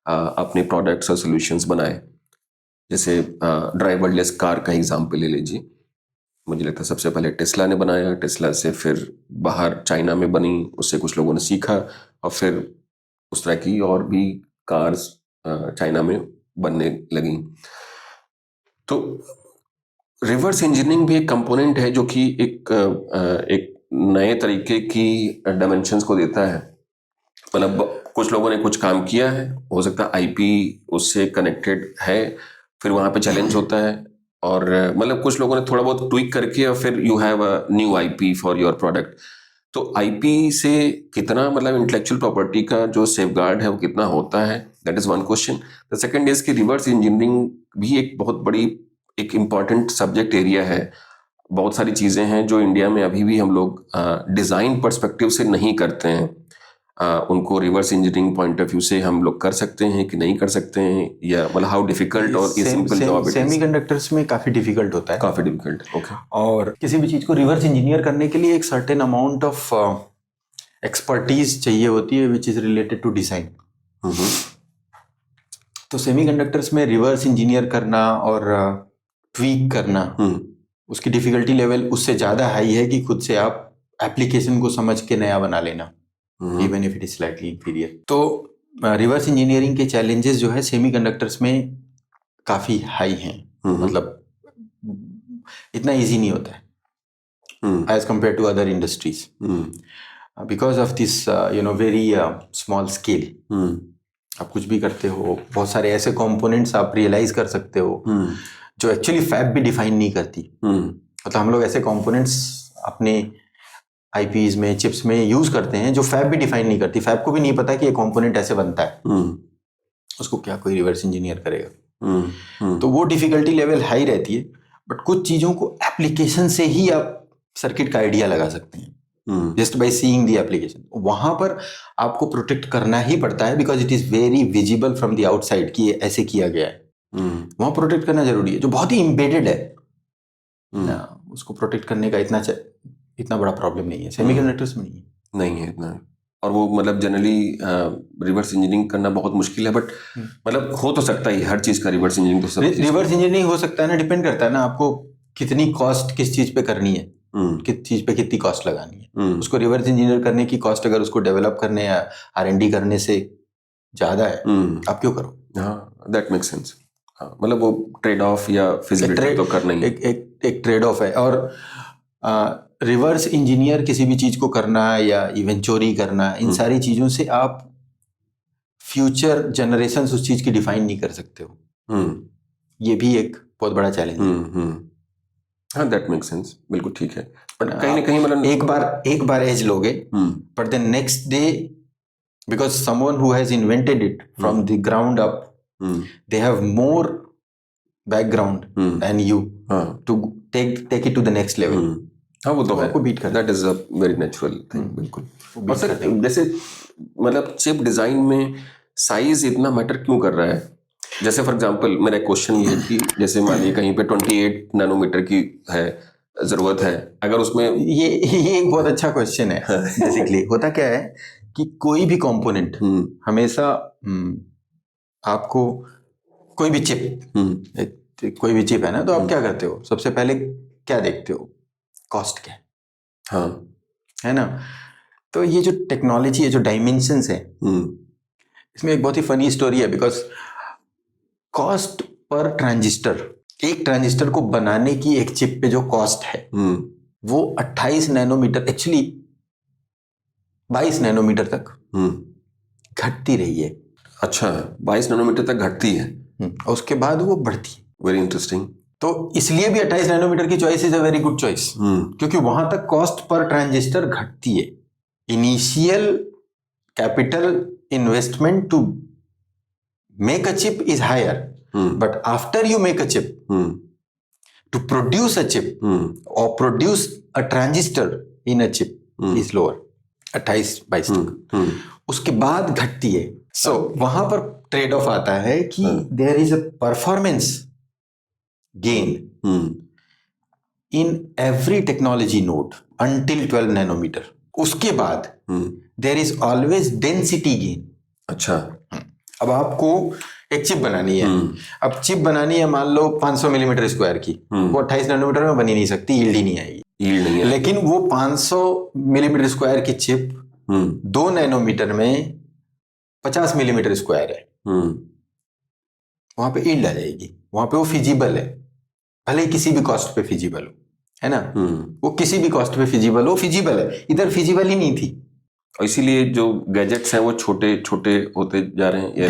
अपने प्रोडक्ट्स और सॉल्यूशंस बनाए. जैसे ड्राइवरलेस कार का एग्जांपल ले लीजिए. मुझे लगता है सबसे पहले टेस्ला ने बनाया, टेस्ला से फिर बाहर चाइना में बनी, उससे कुछ लोगों ने सीखा, और फिर उस तरह की और भी कार्स चाइना में बनने लगी. तो रिवर्स इंजीनियरिंग भी एक कंपोनेंट है जो कि एक नए तरीके की डायमेंशंस को देता है. मतलब कुछ लोगों ने कुछ काम किया है, हो सकता है IP उससे कनेक्टेड है, फिर वहाँ पे चैलेंज होता है, और मतलब कुछ लोगों ने थोड़ा बहुत ट्विक करके और फिर you have a new IP for your product. तो IP से कितना, मतलब इंटेलेक्चुअल प्रॉपर्टी का जो सेफगार्ड है वो कितना होता है, that is one question. The second is कि रिवर्स इंजीनियरिंग भी एक बहुत बड़ी, एक इम्पॉर्टेंट सब्जेक्ट एरिया है. बहुत सारी चीज़ें हैं जो इंडिया में अभी भी हम लोग डिज़ाइन पर्सपेक्टिव से नहीं करते हैं. उनको reverse engineering point of view से हम लोग कर सकते हैं कि नहीं कर सकते हैं, या मतलब हाउ डिफिकल्ट और simple job it is? Semiconductors में काफी डिफिकल्ट होता है, काफी डिफिकल्ट. ओके. और किसी भी चीज को रिवर्स इंजीनियर करने के लिए एक सर्टेन अमाउंट ऑफ एक्सपर्टीज चाहिए होती है which is related to design. तो सेमीकंडक्टर्स में रिवर्स इंजीनियर करना और ट्वीक करना, उसकी डिफिकल्टी लेवल उससे ज्यादा हाई है कि खुद से आप एप्लीकेशन को समझ के नया बना लेना, even if it is slightly inferior. तो रिवर्स इंजीनियरिंग के चैलेंजेस जो है सेमीकंडक्टर्स में काफी हाई हैं. मतलब इतना इजी नहीं होता है as compare to other industries, because of this very small scale. आप कुछ भी करते हो, बहुत सारे ऐसे कंपोनेंट्स आप रियलाइज कर सकते हो जो एक्चुअली फैब भी डिफाइन नहीं करती. मतलब हम लोग ऐसे कंपोनेंट्स अपने IPs में, चिप्स में यूज करते हैं जो फैब भी डिफाइन नहीं करती. फैब को भी नहीं पता कि ये कंपोनेंट ऐसे बनता है, उसको क्या कोई रिवर्स इंजीनियर करेगा. तो वो डिफिकल्टी लेवल हाई रहती है. बट कुछ चीजों को एप्लीकेशन से ही आप सर्किट का आइडिया लगा सकते हैं, just by seeing the application. वहां पर आपको प्रोटेक्ट करना ही पड़ता है because it is very visible from the outside कि ये ऐसे किया गया है। वहां प्रोटेक्ट करना जरूरी है, जो बहुत ही इम्बेडेड है ना, उसको प्रोटेक्ट करने का इतना बड़ा प्रॉब्लम नहीं है, सेमीकंडक्टर्स में नहीं है इतना। और वो मतलब जनरली रिवर्स इंजीनियरिंग करना बहुत मुश्किल है, बट मतलब हो तो सकता है हर चीज का रिवर्स इंजीनियरिंग। तो सब रिवर्स इंजीनियरिंग हो सकता है ना, डिपेंड करता है ना आपको कितनी कॉस्ट किस चीज पे करनी है, किस चीज पे कितनी कॉस्ट लगानी है। उसको रिवर्स इंजीनियर करने की कॉस्ट अगर उसको डेवलप करने या R&D करने से ज्यादा है, आप क्यों करो? हाँ, दैट मेक्स सेंस। मतलब वो ट्रेड ऑफ या फिजिबिलिटी तो करना ही एक ट्रेड ऑफ है। और रिवर्स इंजीनियर किसी भी चीज को करना या इवन चोरी करना, इन सारी चीजों से आप फ्यूचर जनरेशन उस चीज की डिफाइन नहीं कर सकते हो। ये भी एक बहुत बड़ा चैलेंज है। हाँ, दैट मेक्स सेंस, बिल्कुल ठीक है। बट कहीं ना कहीं मतलब एक बार एज लोगे, but then next day because someone who has invented it from the ground up, they have more background than you to take it to the next level. हाँ, वो तो है, बीट करना, that is a very natural thing. बिल्कुल। और sir जैसे मतलब chip design में साइज इतना मैटर क्यों कर रहा है? जैसे फॉर एग्जांपल मेरा क्वेश्चन ये है कि जैसे मान लीजिए कहीं पे 28 नैनोमीटर की है जरूरत है, अगर उसमें ये एक बहुत अच्छा क्वेश्चन है। बेसिकली होता क्या है कि कोई भी कंपोनेंट हमेशा आपको कोई भी चिप कोई भी चिप है ना, तो आप क्या करते हो? सबसे पहले क्या देखते हो? कॉस्ट क्या है? हाँ, है ना। तो ये जो टेक्नोलॉजी है, जो डायमेंशंस है, इसमें एक बहुत ही फनी स्टोरी है। बिकॉज कॉस्ट पर ट्रांजिस्टर, एक ट्रांजिस्टर को बनाने की एक चिप पे जो कॉस्ट है वो 28 नैनोमीटर, एक्चुअली 22 नैनोमीटर तक घटती रही है। अच्छा, 22 नैनोमीटर तक घटती है, और उसके बाद वो बढ़ती है। Very interesting. तो इसलिए भी 28 नैनोमीटर की choice is a very good choice, क्योंकि वहां तक कॉस्ट पर ट्रांजिस्टर घटती है। Initial capital investment to make a chip is higher, but after you make a chip to produce a chip और produce a transistor in a chip is lower, 28-22 तक। उसके बाद घटती है। सो वहां पर ट्रेड ऑफ आता है कि there is a performance gain in every technology node until 12 nanometer. उसके बाद there is always density gain. अच्छा, अब आपको एक चिप बनानी है। अब चिप बनानी है मान लो 500 मिलीमीटर स्क्वायर की, वो 28 नैनोमीटर में बनी नहीं सकती, यील्ड ही नहीं आएगी। लेकिन वो 500 मिलीमीटर स्क्वायर की चिप 2 नैनोमीटर में 50 मिलीमीटर स्क्वायर है, वहां पे यील्ड आ जाएगी, वहां पे वो फिजिबल है, भले ही किसी भी कॉस्ट पे फिजिबल हो, है ना। वो किसी भी कॉस्ट पे फिजिबल हो, फिजिबल है, इधर फिजिबल ही नहीं थी। और इसीलिए जो गैजेट्स हैं वो छोटे छोटे होते जा रहे हैं।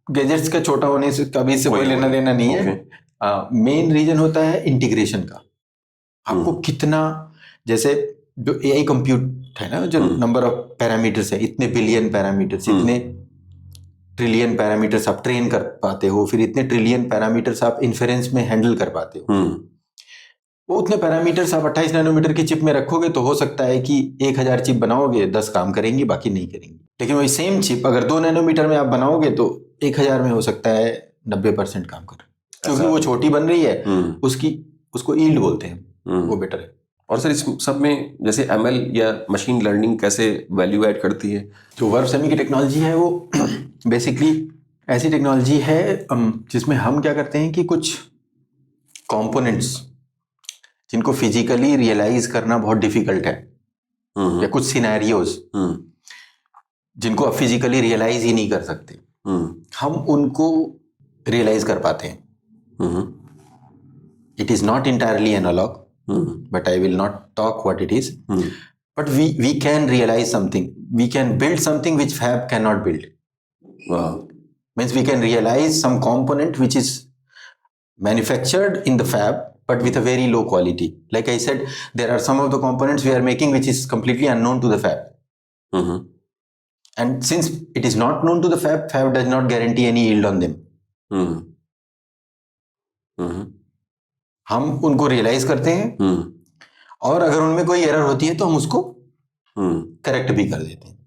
गैजेट्स का छोटा होने से कभी से कोई लेना देना नहीं है। मेन रीजन होता है इंटीग्रेशन का। आपको कितना, जैसे जो AI कंप्यूट है ना, जो नंबर ऑफ पैरामीटर्स है, इतने बिलियन पैरामीटर्स, इतने ट्रिलियन पैरामीटर्स आप ट्रेन कर पाते हो, फिर इतने ट्रिलियन पैरामीटर्स आप इन्फेरेंस में हैंडल कर पाते हो। वो उतने पैरामीटर्स आप 28 नैनोमीटर की चिप में रखोगे तो हो सकता है कि 1000 चिप बनाओगे, 10 काम करेंगी, बाकी नहीं करेंगी। लेकिन वही सेम चिप अगर 2 नैनोमीटर में आप बनाओगे तो 1000 में हो सकता है 90% काम कर, क्योंकि वो छोटी बन रही है, उसको यील्ड बोलते हैं, वो बेटर है। और सर इस सब में जैसे ML या मशीन लर्निंग कैसे वैल्यू ऐड करती है? जो वर्ब सेमी की टेक्नोलॉजी है वो बेसिकली ऐसी टेक्नोलॉजी है जिसमें हम क्या करते हैं कि कुछ कंपोनेंट्स जिनको फिजिकली रियलाइज करना बहुत डिफिकल्ट है, या कुछ सिनेरियोज जिनको आप फिजिकली रियलाइज ही नहीं कर सकते, हम उनको रियलाइज कर पाते हैं। It is not entirely analogue, but I will not talk what it is. But we can realize something. We can build something which fab cannot build. Wow. Means we can realize some component which is manufactured in the fab but with a very low quality. Like I said, there are some of the components we are making which is completely unknown to the fab. And since it is not known to the fab does not guarantee any yield on them. हम उनको realise करते हैं और अगर उनमें कोई error होती है तो हम उसको करेक्ट भी कर देते हैं।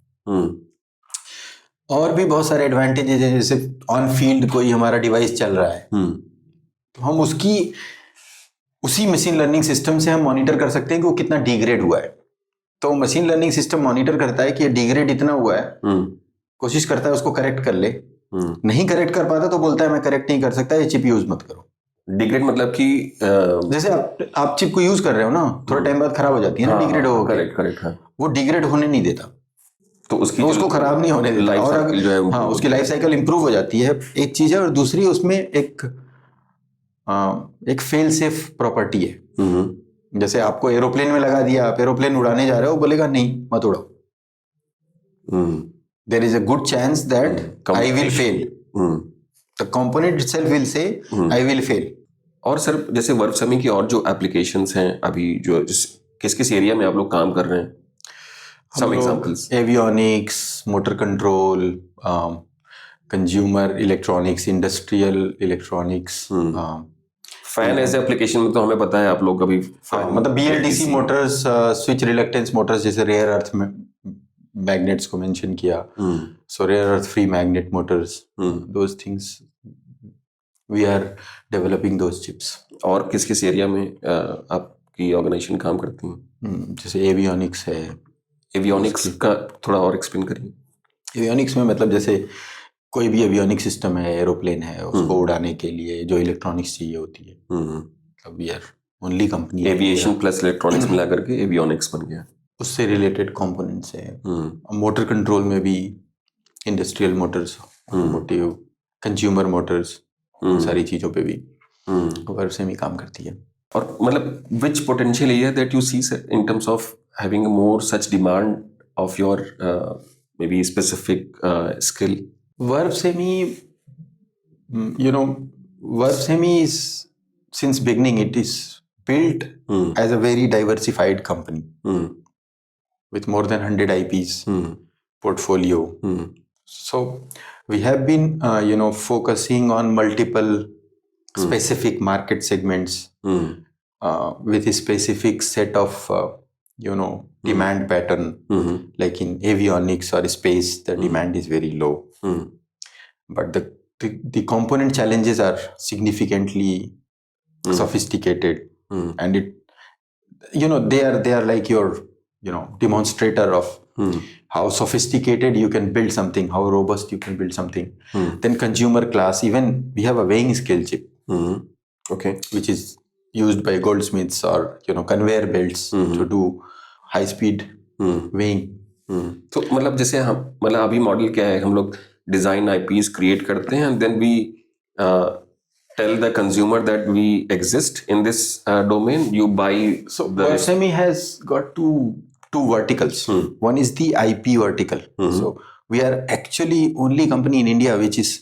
और भी बहुत सारे एडवांटेजेस हैं, जैसे ऑन फील्ड कोई हमारा डिवाइस चल रहा है तो हम उसी मशीन लर्निंग सिस्टम से हम मॉनिटर कर सकते हैं कि वो कितना डिग्रेड हुआ है। तो मशीन लर्निंग सिस्टम मॉनिटर करता है कि ये डिग्रेड इतना हुआ है, कोशिश करता है उसको करेक्ट कर ले, नहीं करेक्ट कर पाता तो बोलता है मैं करेक्ट नहीं कर सकता, ये चिप यूज मत करो। डिग्रेड मतलब कि जैसे आप चिप को यूज कर रहे हो ना, थोड़ा टाइम बाद खराब हो जाती है ना, डिग्रेड हो गई, करेक्ट है, वो डिग्रेड होने नहीं देता, तो उसको खराब नहीं होने देता, और हाँ उसकी लाइफ साइकिल इंप्रूव हो जाती है, एक चीज है। और दूसरी उसमें एक फेल सेफ प्रॉपर्टी है। जैसे आपको एरोप्लेन में लगा दिया, आप एरोप्लेन उड़ाने जा रहे हो, बोलेगा नहीं मत उड़ाओ, there is a good chance that I will fail, the component itself will say I will fail. और सर जैसे वर्फ सेमी की और जो एप्लीकेशंस हैं अभी, जो किस किस एरिया में आप लोग काम कर रहे हैं? Some examples. Avionics, motor control, consumer electronics, industrial electronics. Fan as application में तो हमें पता है आप लोग अभी मतलब BLDC motors, switch reluctance motors, जैसे रेयर अर्थ में मैग्नेट्स को मेंशन किया, so rare earth free magnet motors, those things we are developing those chips. और किस किस एरिया में आपकी ऑर्गेनाइजेशन काम करती है? जैसे एवियोनिक्स है। एवियोनिक्स का थोड़ा और एक्सप्लेन करिए। एवियोनिक्स में मतलब जैसे कोई भी एवियोनिक सिस्टम है, एरोप्लेन है, उसको उड़ाने के लिए जो इलेक्ट्रॉनिक्स चाहिए होती है, मतलब we are only company. Aviation plus electronics मिला करके एवियोनिक्स बन गया। उससे रिलेटेड कंपोनेंट्स है। मोटर कंट्रोल में भी industrial motors, automotive, consumer motors, सारी चीजों पे भी वर्फ सेमी काम करती है। और मतलब which potential area that you see in terms of having more such demand of your maybe specific skill? Verve Semi, Verve Semi is, since beginning, it is built as a very diversified company with more than 100 IPs portfolio. So we have been, focusing on multiple specific market segments with a specific set of, demand pattern. Like in avionics or space, the demand is very low. But the component challenges are significantly sophisticated, and they are like your demonstrator of how sophisticated you can build something, how robust you can build something. Then consumer class, even we have a weighing scale chip, okay, which is used by goldsmiths or conveyor belts to do high speed weighing. तो मतलब जैसे हम मतलब अभी model क्या है, हम लोग डिजाइन आईपीज क्रिएट करते हैं, then we tell the consumer that we exist in this domain, you buy. So Verve Semi has got two verticals. One is the IP vertical. So we are actually only company in India which is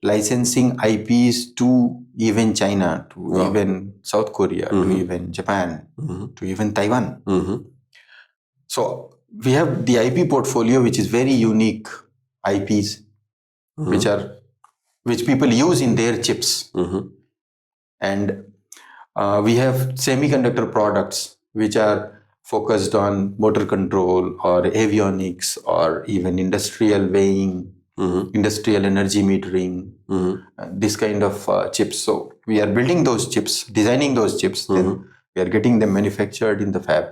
licensing IPs to even China, to even South Korea, to even Japan, to even Taiwan. So we have the IP portfolio which is very unique IPs, which people use in their chips. And we have semiconductor products which are focused on motor control or avionics or even industrial weighing, industrial energy metering, this kind of chips. So we are building those chips, designing those chips, then we are getting them manufactured in the fab.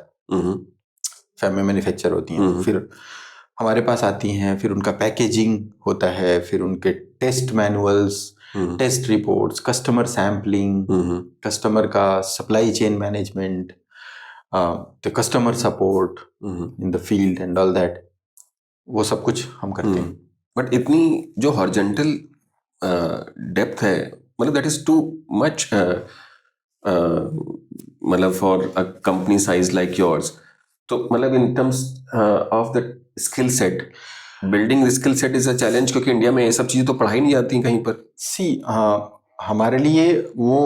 Fab में manufacture होती हैं, फिर हमारे पास आती हैं, फिर उनका packaging होता है, फिर उनके test manuals, test reports, customer sampling, customer का supply chain management, the customer support in the field and all that, वो सब कुछ हम करते हैं। बट इतनी जो हॉरिजॉन्टल डेप्थ है, मतलब दैट इज टू मच, मतलब for a company size like yours. तो मतलब इन terms of the skill set, building skill set is a challenge, क्योंकि इंडिया में ये सब चीजें तो पढ़ाई नहीं जाती कहीं पर। हमारे लिए वो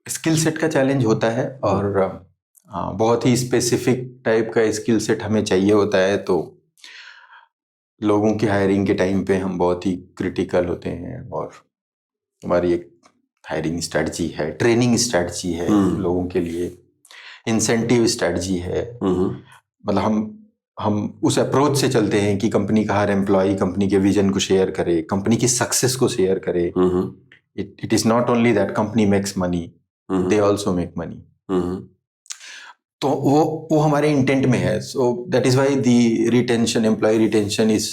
स्किल सेट का चैलेंज होता है, और बहुत ही स्पेसिफिक टाइप का स्किल सेट हमें चाहिए होता है। तो लोगों की हायरिंग के टाइम पे हम बहुत ही क्रिटिकल होते हैं, और हमारी एक हायरिंग स्ट्रेटजी है, ट्रेनिंग स्ट्रेटजी है लोगों के लिए, इंसेंटिव स्ट्रेटजी है। मतलब हम उस अप्रोच से चलते हैं कि कंपनी का हर एम्प्लॉय कंपनी के विजन को शेयर करे, कंपनी की सक्सेस को शेयर करे। It is not only that company makes money, they also make money. तो वो हमारे इंटेंट में है। So that is why the retention, employee retention is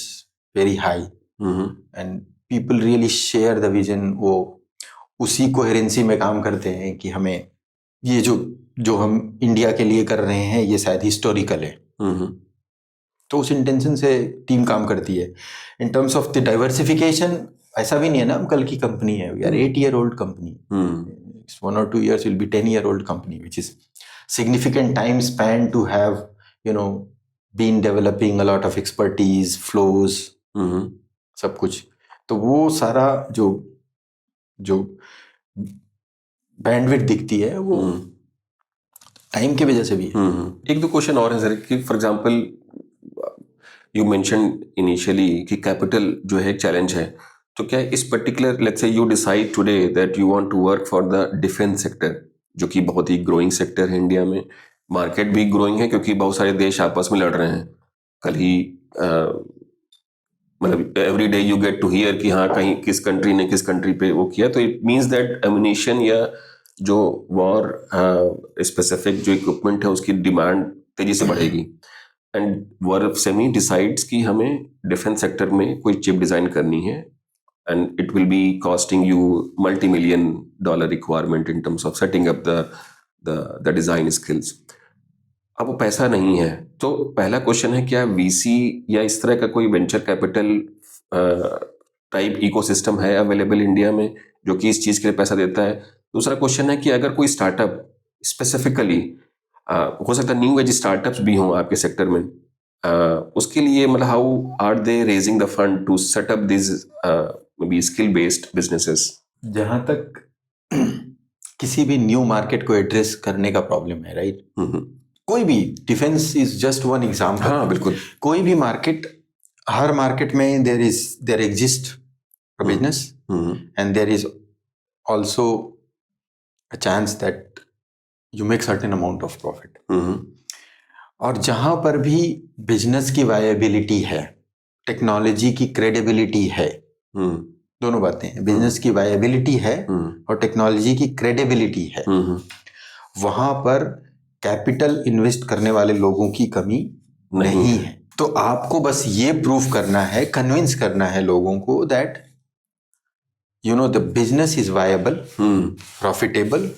very high and people really share the vision. वो उसी coherency में काम करते हैं कि हमें ये जो हम इंडिया के लिए कर रहे हैं ये शायद हिस्टोरिकल है। तो उस इंटेंशन से टीम काम करती है। इन टर्म्स ऑफ द डाइवर्सिफिकेशन, ऐसा भी नहीं है ना हम कल की कंपनी है, we are 8-year-old company, 1 or 2 years will be 10-year-old company, which is significant time span to have, been developing a lot of expertise, flows, सब कुछ। तो वो सारा जो बैंडविड्थ दिखती है वो टाइम की वजह से भी है। एक दो क्वेश्चन और है सर कि for example you mention initially कि कैपिटल जो है एक चैलेंज है, तो क्या इस particular let's say you decide today that you want to work for the defence sector, जो कि बहुत ही ग्रोइंग सेक्टर है इंडिया में, मार्केट भी ग्रोइंग है क्योंकि बहुत सारे देश आपस में लड़ रहे हैं। कल ही मतलब every day you get to hear कि हाँ कहीं किस कंट्री ने किस कंट्री पे वो किया, तो इट मीन्स दैट एम्युनिशन या जो वॉर स्पेसिफिक जो इक्विपमेंट है उसकी डिमांड तेजी से बढ़ेगी। एंड वर्फ सेमी डिसाइड्स कि हमें डिफेंस सेक्टर में कोई चिप डिजाइन करनी है and it will be costing you $multi-million requirement in terms of setting up the design skills. अब वो पैसा नहीं है, तो पहला क्वेश्चन है क्या वीसी या इस तरह का कोई वेंचर कैपिटल टाइप इकोसिस्टम है अवेलेबल इंडिया में जो कि इस चीज के लिए पैसा देता है। दूसरा क्वेश्चन है कि अगर कोई स्टार्टअप स्पेसिफिकली हो सकता है न्यू एज स्टार्टअप्स भी हों आपके सेक्टर में, उसके लिए मतलब how are they raising the fund to set up this may be skill based businesses. जहां तक किसी भी न्यू मार्केट को एड्रेस करने का प्रॉब्लम है, राइट, कोई भी, defence is just one example. हाँ बिल्कुल। कोई भी मार्केट, हर मार्केट में there exist a business and there is also a chance that you make certain amount of profit. और जहां पर भी बिजनेस की वायबिलिटी है, टेक्नोलॉजी की क्रेडिबिलिटी है, दोनों बातें हैं, बिजनेस की वायबिलिटी है और टेक्नोलॉजी की क्रेडिबिलिटी है, वहां पर कैपिटल इन्वेस्ट करने वाले लोगों की कमी नहीं है। तो आपको बस ये प्रूफ करना है, कन्विंस करना है लोगों को that the business is viable, profitable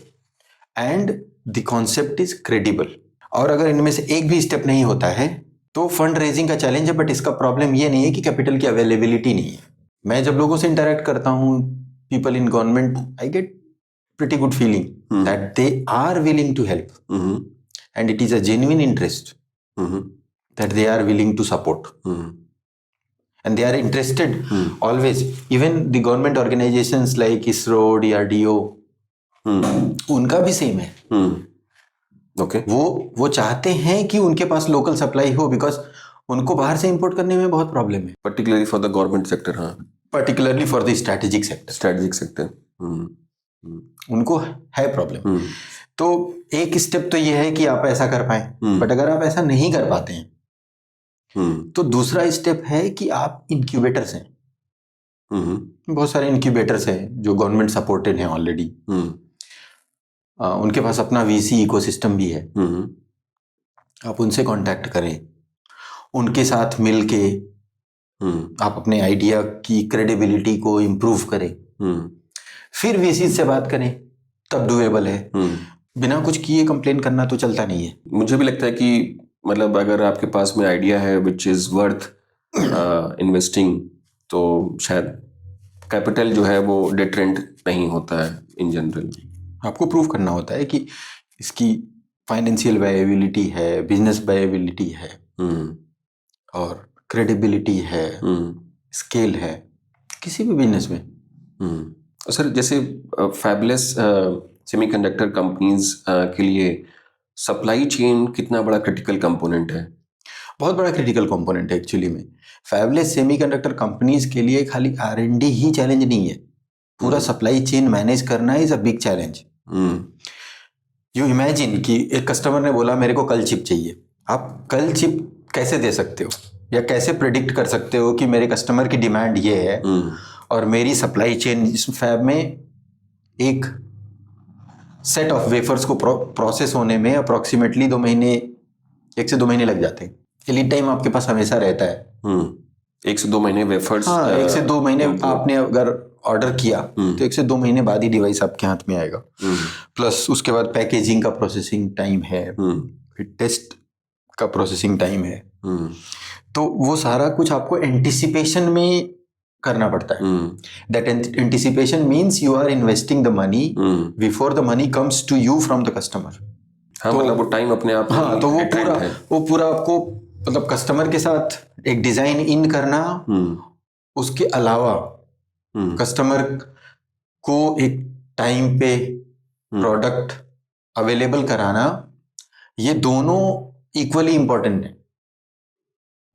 and the concept is credible. और अगर इनमें से एक भी स्टेप नहीं होता है तो फंड रेजिंग का चैलेंज है। बट इसका प्रॉब्लम ये नहीं है कि कैपिटल की अवेलेबिलिटी नहीं है। मैं जब लोगों से इंटरेक्ट करता हूँ, people in government, I get pretty good feeling that they are willing to help, and it is a genuine interest that they are willing to support, and they are interested always. Even the government organizations like ISRO, DRDO, उनका भी same है। Okay. वो चाहते हैं कि उनके पास local supply हो, because उनको बाहर से इंपोर्ट करने में बहुत प्रॉब्लम है, particularly for the government sector। हाँ, particularly for the strategic sector। उनको है प्रॉब्लम। तो एक स्टेप तो ये है कि आप ऐसा कर पाए, बट अगर आप ऐसा नहीं कर पाते हैं तो दूसरा स्टेप है कि आप इंक्यूबेटर्स हैं। बहुत सारे इंक्यूबेटर्स हैं जो गवर्नमेंट सपोर्टेड हैं ऑलरेडी, उनके पास अपना वीसी इकोसिस्टम भी है। आप उनसे कांटेक्ट करें, उनके साथ मिलके आप अपने आइडिया की क्रेडिबिलिटी को इम्प्रूव करें, फिर वीसी से बात करें, तब डूएबल है। बिना कुछ किए कंप्लेन करना तो चलता नहीं है। मुझे भी लगता है कि मतलब अगर आपके पास में आइडिया है विच इज वर्थ इन्वेस्टिंग, तो शायद कैपिटल जो है वो डिटरेंट नहीं होता है इन जनरल। आपको प्रूव करना होता है कि इसकी फाइनेंशियल वायबिलिटी है, बिजनेस वायबिलिटी है, और क्रेडिबिलिटी है, स्केल है किसी भी बिजनेस में। सर जैसे फैबलेस सेमीकंडक्टर कंपनीज के लिए सप्लाई चेन कितना बड़ा क्रिटिकल कंपोनेंट है? बहुत बड़ा क्रिटिकल कंपोनेंट है एक्चुअली में। फैबलेस सेमीकंडक्टर कंपनीज के लिए खाली R&D ही चैलेंज नहीं है, पूरा सप्लाई चेन मैनेज करना is a big challenge. You imagine कि एक कस्टमर ने बोला मेरे को कल चिप चाहिए, आप कल चिप कैसे दे सकते हो या कैसे प्रिडिक्ट कर सकते हो कि मेरे कस्टमर की डिमांड ये है और मेरी सप्लाई चेन इस फैब में एक सेट ऑफ वेफर्स को प्रोसेस होने में अप्रोक्सीमेटली 2 महीने, 1 से 2 महीने लग जाते हैं। लीड टाइम आपके पास हमेशा रहता है 1 से 2 महीने वेफर्स। हाँ, 1 से 2 महीने आपने अगर ऑर्डर किया तो 1 से 2 महीने बाद ही डिवाइस आपके हाथ में आएगा। प्लस उसके बाद पैकेजिंग का प्रोसेसिंग टाइम है, फिर टेस्ट का प्रोसेसिंग टाइम है। तो वो सारा कुछ आपको एंटिसिपेशन में करना पड़ता है। That anticipation means you are investing the money before the money comes to you from the customer. हाँ, मतलब वो टाइम अपने आप। हाँ, तो वो पूरा आपको मतलब कस्टमर के साथ एक डिजाइन इन करना, उसके अलावा कस्टमर को एक टाइम पे प्रोडक्ट अवेलेबल कराना, ये दोनों इक्वली इंपॉर्टेंट है।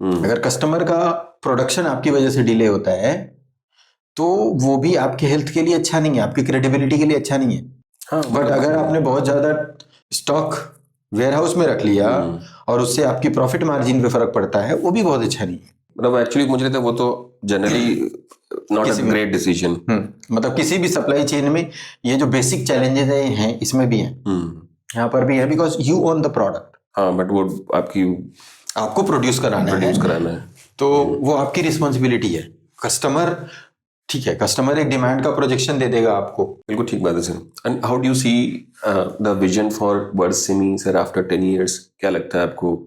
अगर कस्टमर का प्रोडक्शन आपकी वजह से डिले होता है तो वो भी आपके हेल्थ के लिए अच्छा नहीं है, आपकी क्रेडिबिलिटी के लिए अच्छा नहीं है। हाँ, बट अगर आपने बहुत ज्यादा स्टॉक वेयरहाउस में रख लिया और उससे आपकी प्रॉफिट मार्जिन पे फर्क पड़ता है, वो भी बहुत अच्छा नहीं है। मतलब एक्चुअली मुझे लगता है वो तो generally not a great decision. मतलब किसी भी सप्लाई चेन में ये जो बेसिक चैलेंजेस हैं इसमें भी हैं, यहाँ पर भी है, because you own the product. हाँ, बट वो आपको प्रोड्यूस कराना है तो वो आपकी रिस्पॉन्सिबिलिटी है। कस्टमर ठीक है, कस्टमर एक डिमांड का प्रोजेक्शन दे देगा आपको। बिल्कुल ठीक बात है sir. And how do you see the vision for Wordsimi sir after 10 years? क्या लगता है आपको?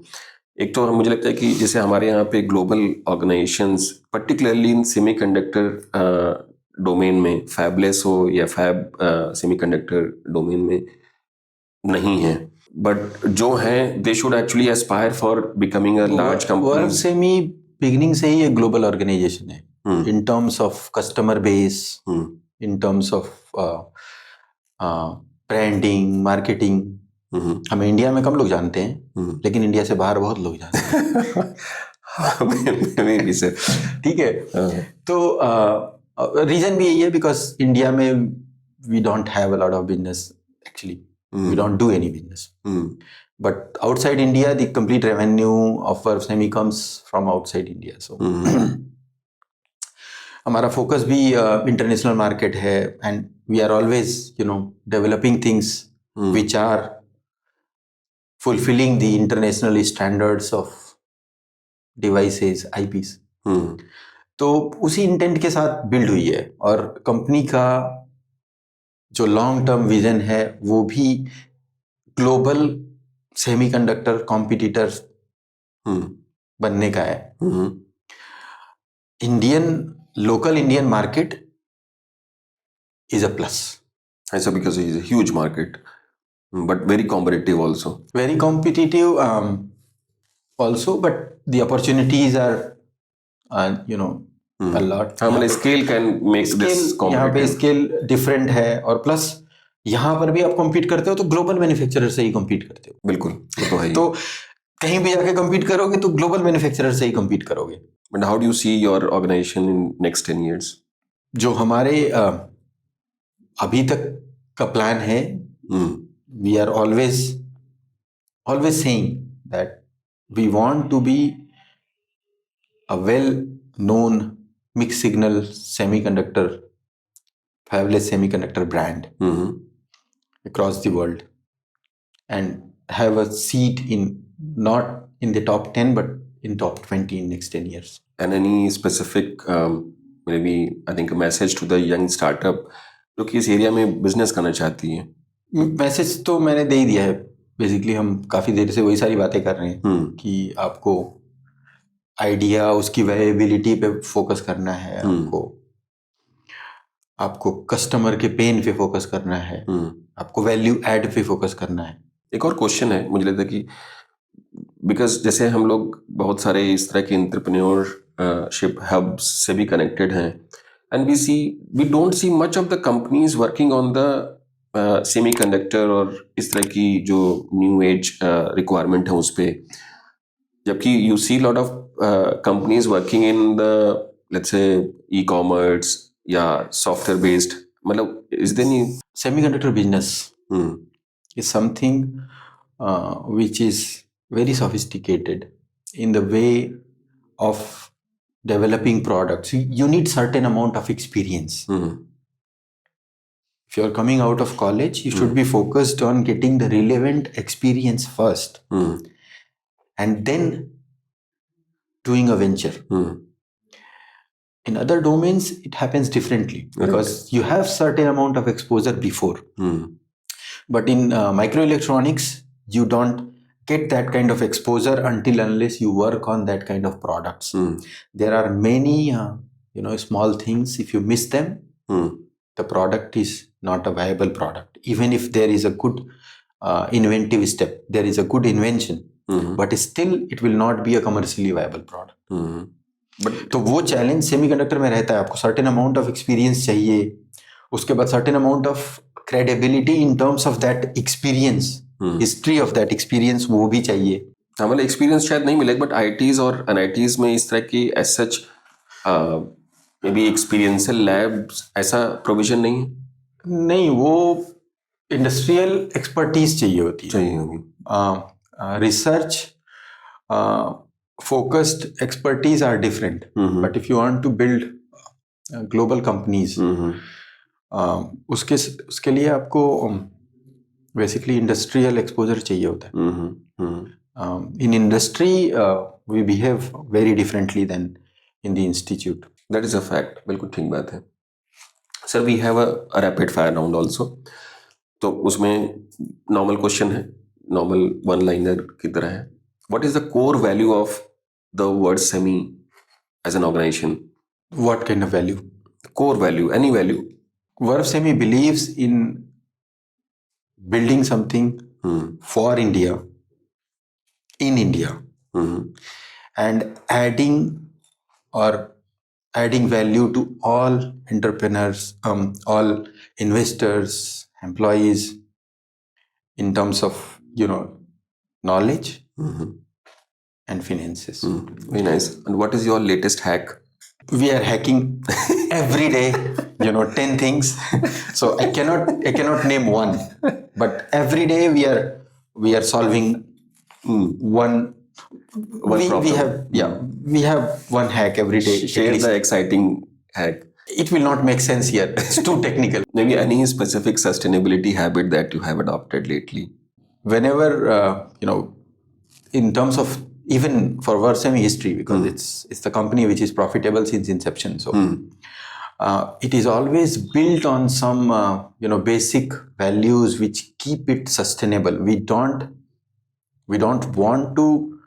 एक तो मुझे लगता है कि जैसे हमारे यहाँ पे global organisations particularly in semiconductor domain में, फैबलेस हो या फैब सेमीकंडक्टर डोमेन में नहीं है, बट जो है they should actually aspire for becoming a large company. Wordsimi beginning से ही एक ग्लोबल ऑर्गेनाइजेशन है in terms of customer base, in terms of branding, marketing. हमें इंडिया में कम लोग जानते हैं, लेकिन इंडिया से बाहर बहुत लोग जानते हैं। ठीक है, तो रीजन भी यही है बिकॉज इंडिया में we don't have a lot of business, actually we don't do any business, but outside India the complete revenue of Wordsimi comes from outside India. So हमारा फोकस भी इंटरनेशनल मार्केट है and we are always developing things which are fulfilling the international standards of devices, IPs. तो उसी intent के साथ build हुई है और कंपनी का जो लॉन्ग टर्म विजन है वो भी ग्लोबल सेमीकंडक्टर कॉम्पिटिटर बनने का है। Local Indian market is a plus. So because it is a huge market, but very competitive also. Very competitive also, but the opportunities are, a lot. हाँ, मतलब scale can make this competitive. यहाँ पे scale different है और plus यहाँ पर भी आप compete करते हो तो global manufacturer से ही compete करते हो। बिल्कुल, वो तो है ही। तो कहीं भी जाके compete करोगे तो global manufacturer से ही compete करोगे। But how do you see your organization in next 10 years? जो हमारे अभी तक का प्लान है, we are always saying that we want to be a well-known mixed signal semiconductor, fabless semiconductor brand across the world and have a seat in not in the top 10 but in top 20 in next 10 years. And any specific maybe I think a message to the young startup जो कि इस area में business करना चाहती है? Message तो मैंने दे ही दिया है। बेसिकली हम काफ़ी देर से वही सारी बातें कर रहे हैं कि आपको आइडिया, उसकी वेरिएबिलिटी पे फोकस करना है, आपको कस्टमर के पेन पे फोकस करना है, आपको वैल्यू ऐड पे फोकस करना है। एक और क्वेश्चन है, मुझे लगता है कि बिकॉज जैसे हम लोग बहुत सारे इस तरह के एंटरप्रेन्योरशिप हब्स से भी कनेक्टेड हैं and we don't see much of the companies working on the semiconductor और इस तरह की जो न्यू एज रिक्वायरमेंट है उस पर, जबकि you see lot of companies working in the let's say e-commerce या सॉफ्टवेयर बेस्ड मतलब is there any Semiconductor business is something which is very sophisticated in the way of developing products. You need certain amount of experience. If you're coming out of college, you should be focused on getting the relevant experience first and then doing a venture. In other domains, it happens differently because you have certain amount of exposure before. But in microelectronics, you don't get that kind of exposure until unless you work on that kind of products. There are many small things. If you miss them, the product is not a viable product. Even if there is a good inventive step, there is a good invention, but still it will not be a commercially viable product. तो वो challenge semiconductor में रहता है. आपको certain amount of experience चाहिए, उसके बाद certain amount of credibility in terms of that experience, history of that experience वो भी चाहिए. हाँ, मतलब एक्सपीरियंस शायद नहीं मिलेगा, बट आईटीज और एनआईटीज में इस तरह की as such maybe experiential labs ऐसा प्रोविजन नहीं है. नहीं, वो इंडस्ट्रियल एक्सपर्टीज चाहिए होती है. Research focused expertise are different. But if you want to build global companies, उसके लिए आपको basically industrial exposure चाहिए होता है. In industry, we behave very differently than in the institute. That is a fact. बिल्कुल ठीक बात है. Sir, we have a rapid fire round also. तो उसमें normal question है, normal one liner की तरह है. What is the core value of the word SEMI as an organization? What kind of value? Core value, any value. Verve believes in building something for India, in India, and adding value to all entrepreneurs, all investors, employees, in terms of knowledge and finances. Very nice. And what is your latest hack? We are hacking every day, 10 things. So I cannot name one, but every day we are solving one problem. We have one hack every day. Share the exciting hack. It will not make sense here. It's too technical. Maybe any specific sustainability habit that you have adopted lately? Whenever in terms of, even for Verve history, because it's the company which is profitable since inception, so it is always built on some basic values which keep it sustainable. We don't want to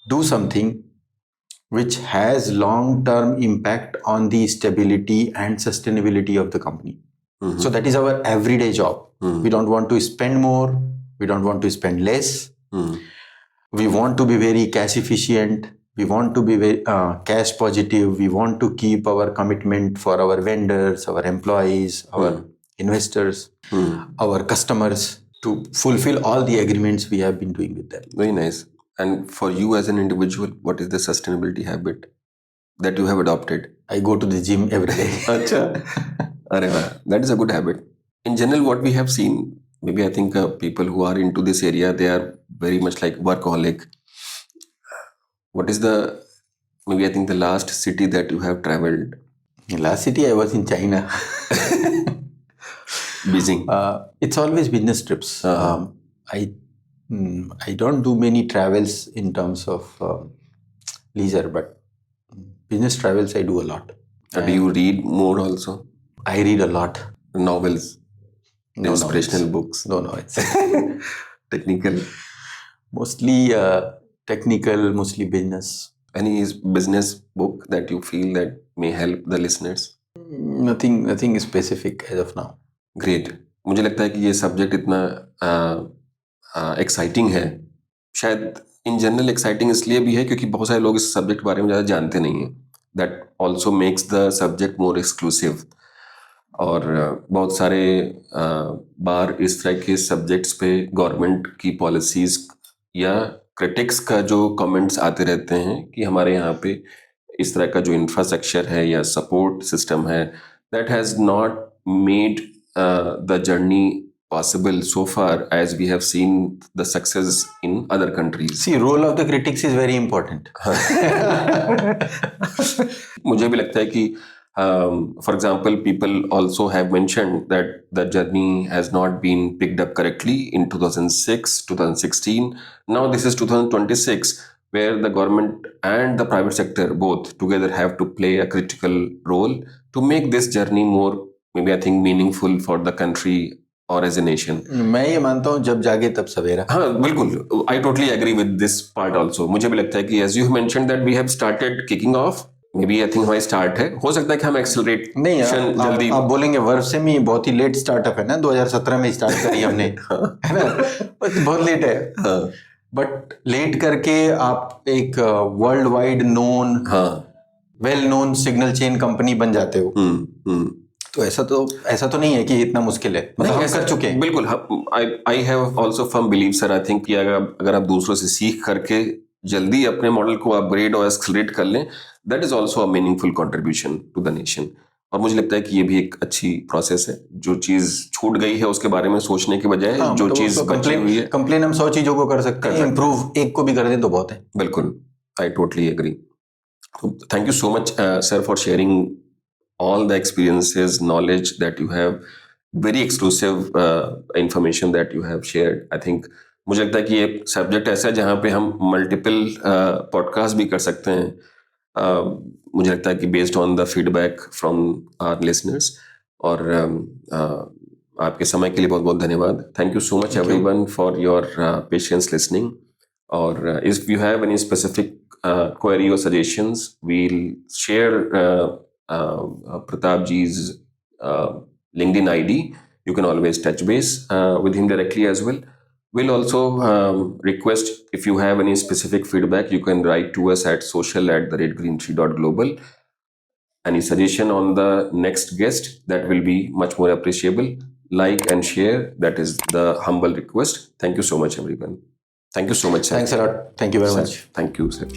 do something which has long-term impact on the stability and sustainability of the company. So that is our everyday job. We don't want to spend more, we don't want to spend less. We want to be very cash efficient. We want to be very cash positive. We want to keep our commitment for our vendors, our employees, our investors, our customers, to fulfill all the agreements we have been doing with them. Very nice. And for you as an individual, what is the sustainability habit that you have adopted? I go to the gym every day. Achha. That is a good habit. In general, what we have seen, maybe I think people who are into this area, they are very much like workaholic. What is maybe I think the last city that you have traveled? The last city I was in China. Beijing. It's always business trips. I don't do many travels in terms of leisure, but business travels I do a lot. Do you read more also? I read a lot. Novels? No inspirational novels. books? No, it's Technical? Mostly technical, mostly business. Any business book that you feel that may help the listeners? Nothing specific as of now. Great. मुझे लगता है कि ये subject इतना exciting है. शायद in general exciting इसलिए भी है क्योंकि बहुत सारे लोग इस सब्जेक्ट के बारे में ज़्यादा जानते नहीं हैं. That also makes the subject more exclusive. और बहुत सारे बार इस तरह के सब्जेक्ट्स पे गवर्नमेंट की पॉलिसीज़ या क्रिटिक्स का जो कमेंट्स आते रहते हैं कि हमारे यहाँ पे इस तरह का जो इंफ्रास्ट्रक्चर है या सपोर्ट सिस्टम है, that has not made the journey possible so far, as we have seen the success in other countries? See, role of the critics is very important. मुझे भी लगता है कि for example, people also have mentioned that the journey has not been picked up correctly in 2006, 2016. Now this is 2026, where the government and the private sector both together have to play a critical role to make this journey more, maybe I think, meaningful for the country or as a nation. मैं ये मानता हूँ जब जागे तब सवेरा. हाँ बिल्कुल, I totally agree with this part also. मुझे भी लगता है कि as you mentioned that we have started kicking off, maybe I think हमारी स्टार्ट है, हो सकता है कि हम एक्सेलरेट नहीं, जल्दी. आप बोलेंगे वर्ष में बहुत ही लेट स्टार्टअप है ना, 2017 में स्टार्ट करी हमने. है ना, बहुत लेट है. हाँ. बट लेट करके आप एक world wide known, well known signal chain company बन जाते हो. तो ऐसा तो नहीं है कि इतना मुश्किल है, मतलब हम कर चुके हैं. बिल्कुल. I have also firm believe sir, I think कि अगर आप दूसरों से सीख करके जल्दी अपने मॉडल को अपग्रेड और एक्सेलरेट कर लें, that is also a meaningful contribution to the nation. और मुझे लगता है कि ये भी एक अच्छी प्रोसेस है. जो चीज छूट गई है उसके बारे में सोचने के बजाय जो चीज बची हुई है, कंप्लेन हम 100 चीजों को कर सकते हैं, इंप्रूव एक को भी कर दें तो बहुत है. बिल्कुल, I totally agree. Thank you so much sir for sharing all the experiences, knowledge that you have, very exclusive information that you have shared. I think मुझे लगता है कि ये सब्जेक्ट ऐसा है जहाँ पे हम मल्टीपल पॉडकास्ट भी कर सकते हैं. मुझे लगता है कि based on the feedback from our listeners. और आपके समय के लिए बहुत बहुत धन्यवाद. Thank you so much everyone for your patience listening. और if you have any specific query or suggestions, we'll share Pratap ji's LinkedIn ID. You can always touch base with him directly as well. We'll also request, if you have any specific feedback, you can write to us at social@greentree.global. Any suggestion on the next guest, that will be much more appreciable. Like and share, that is the humble request. Thank you so much everyone. Thank you so much sir. Thanks a lot. Thank you very much. Thank you sir.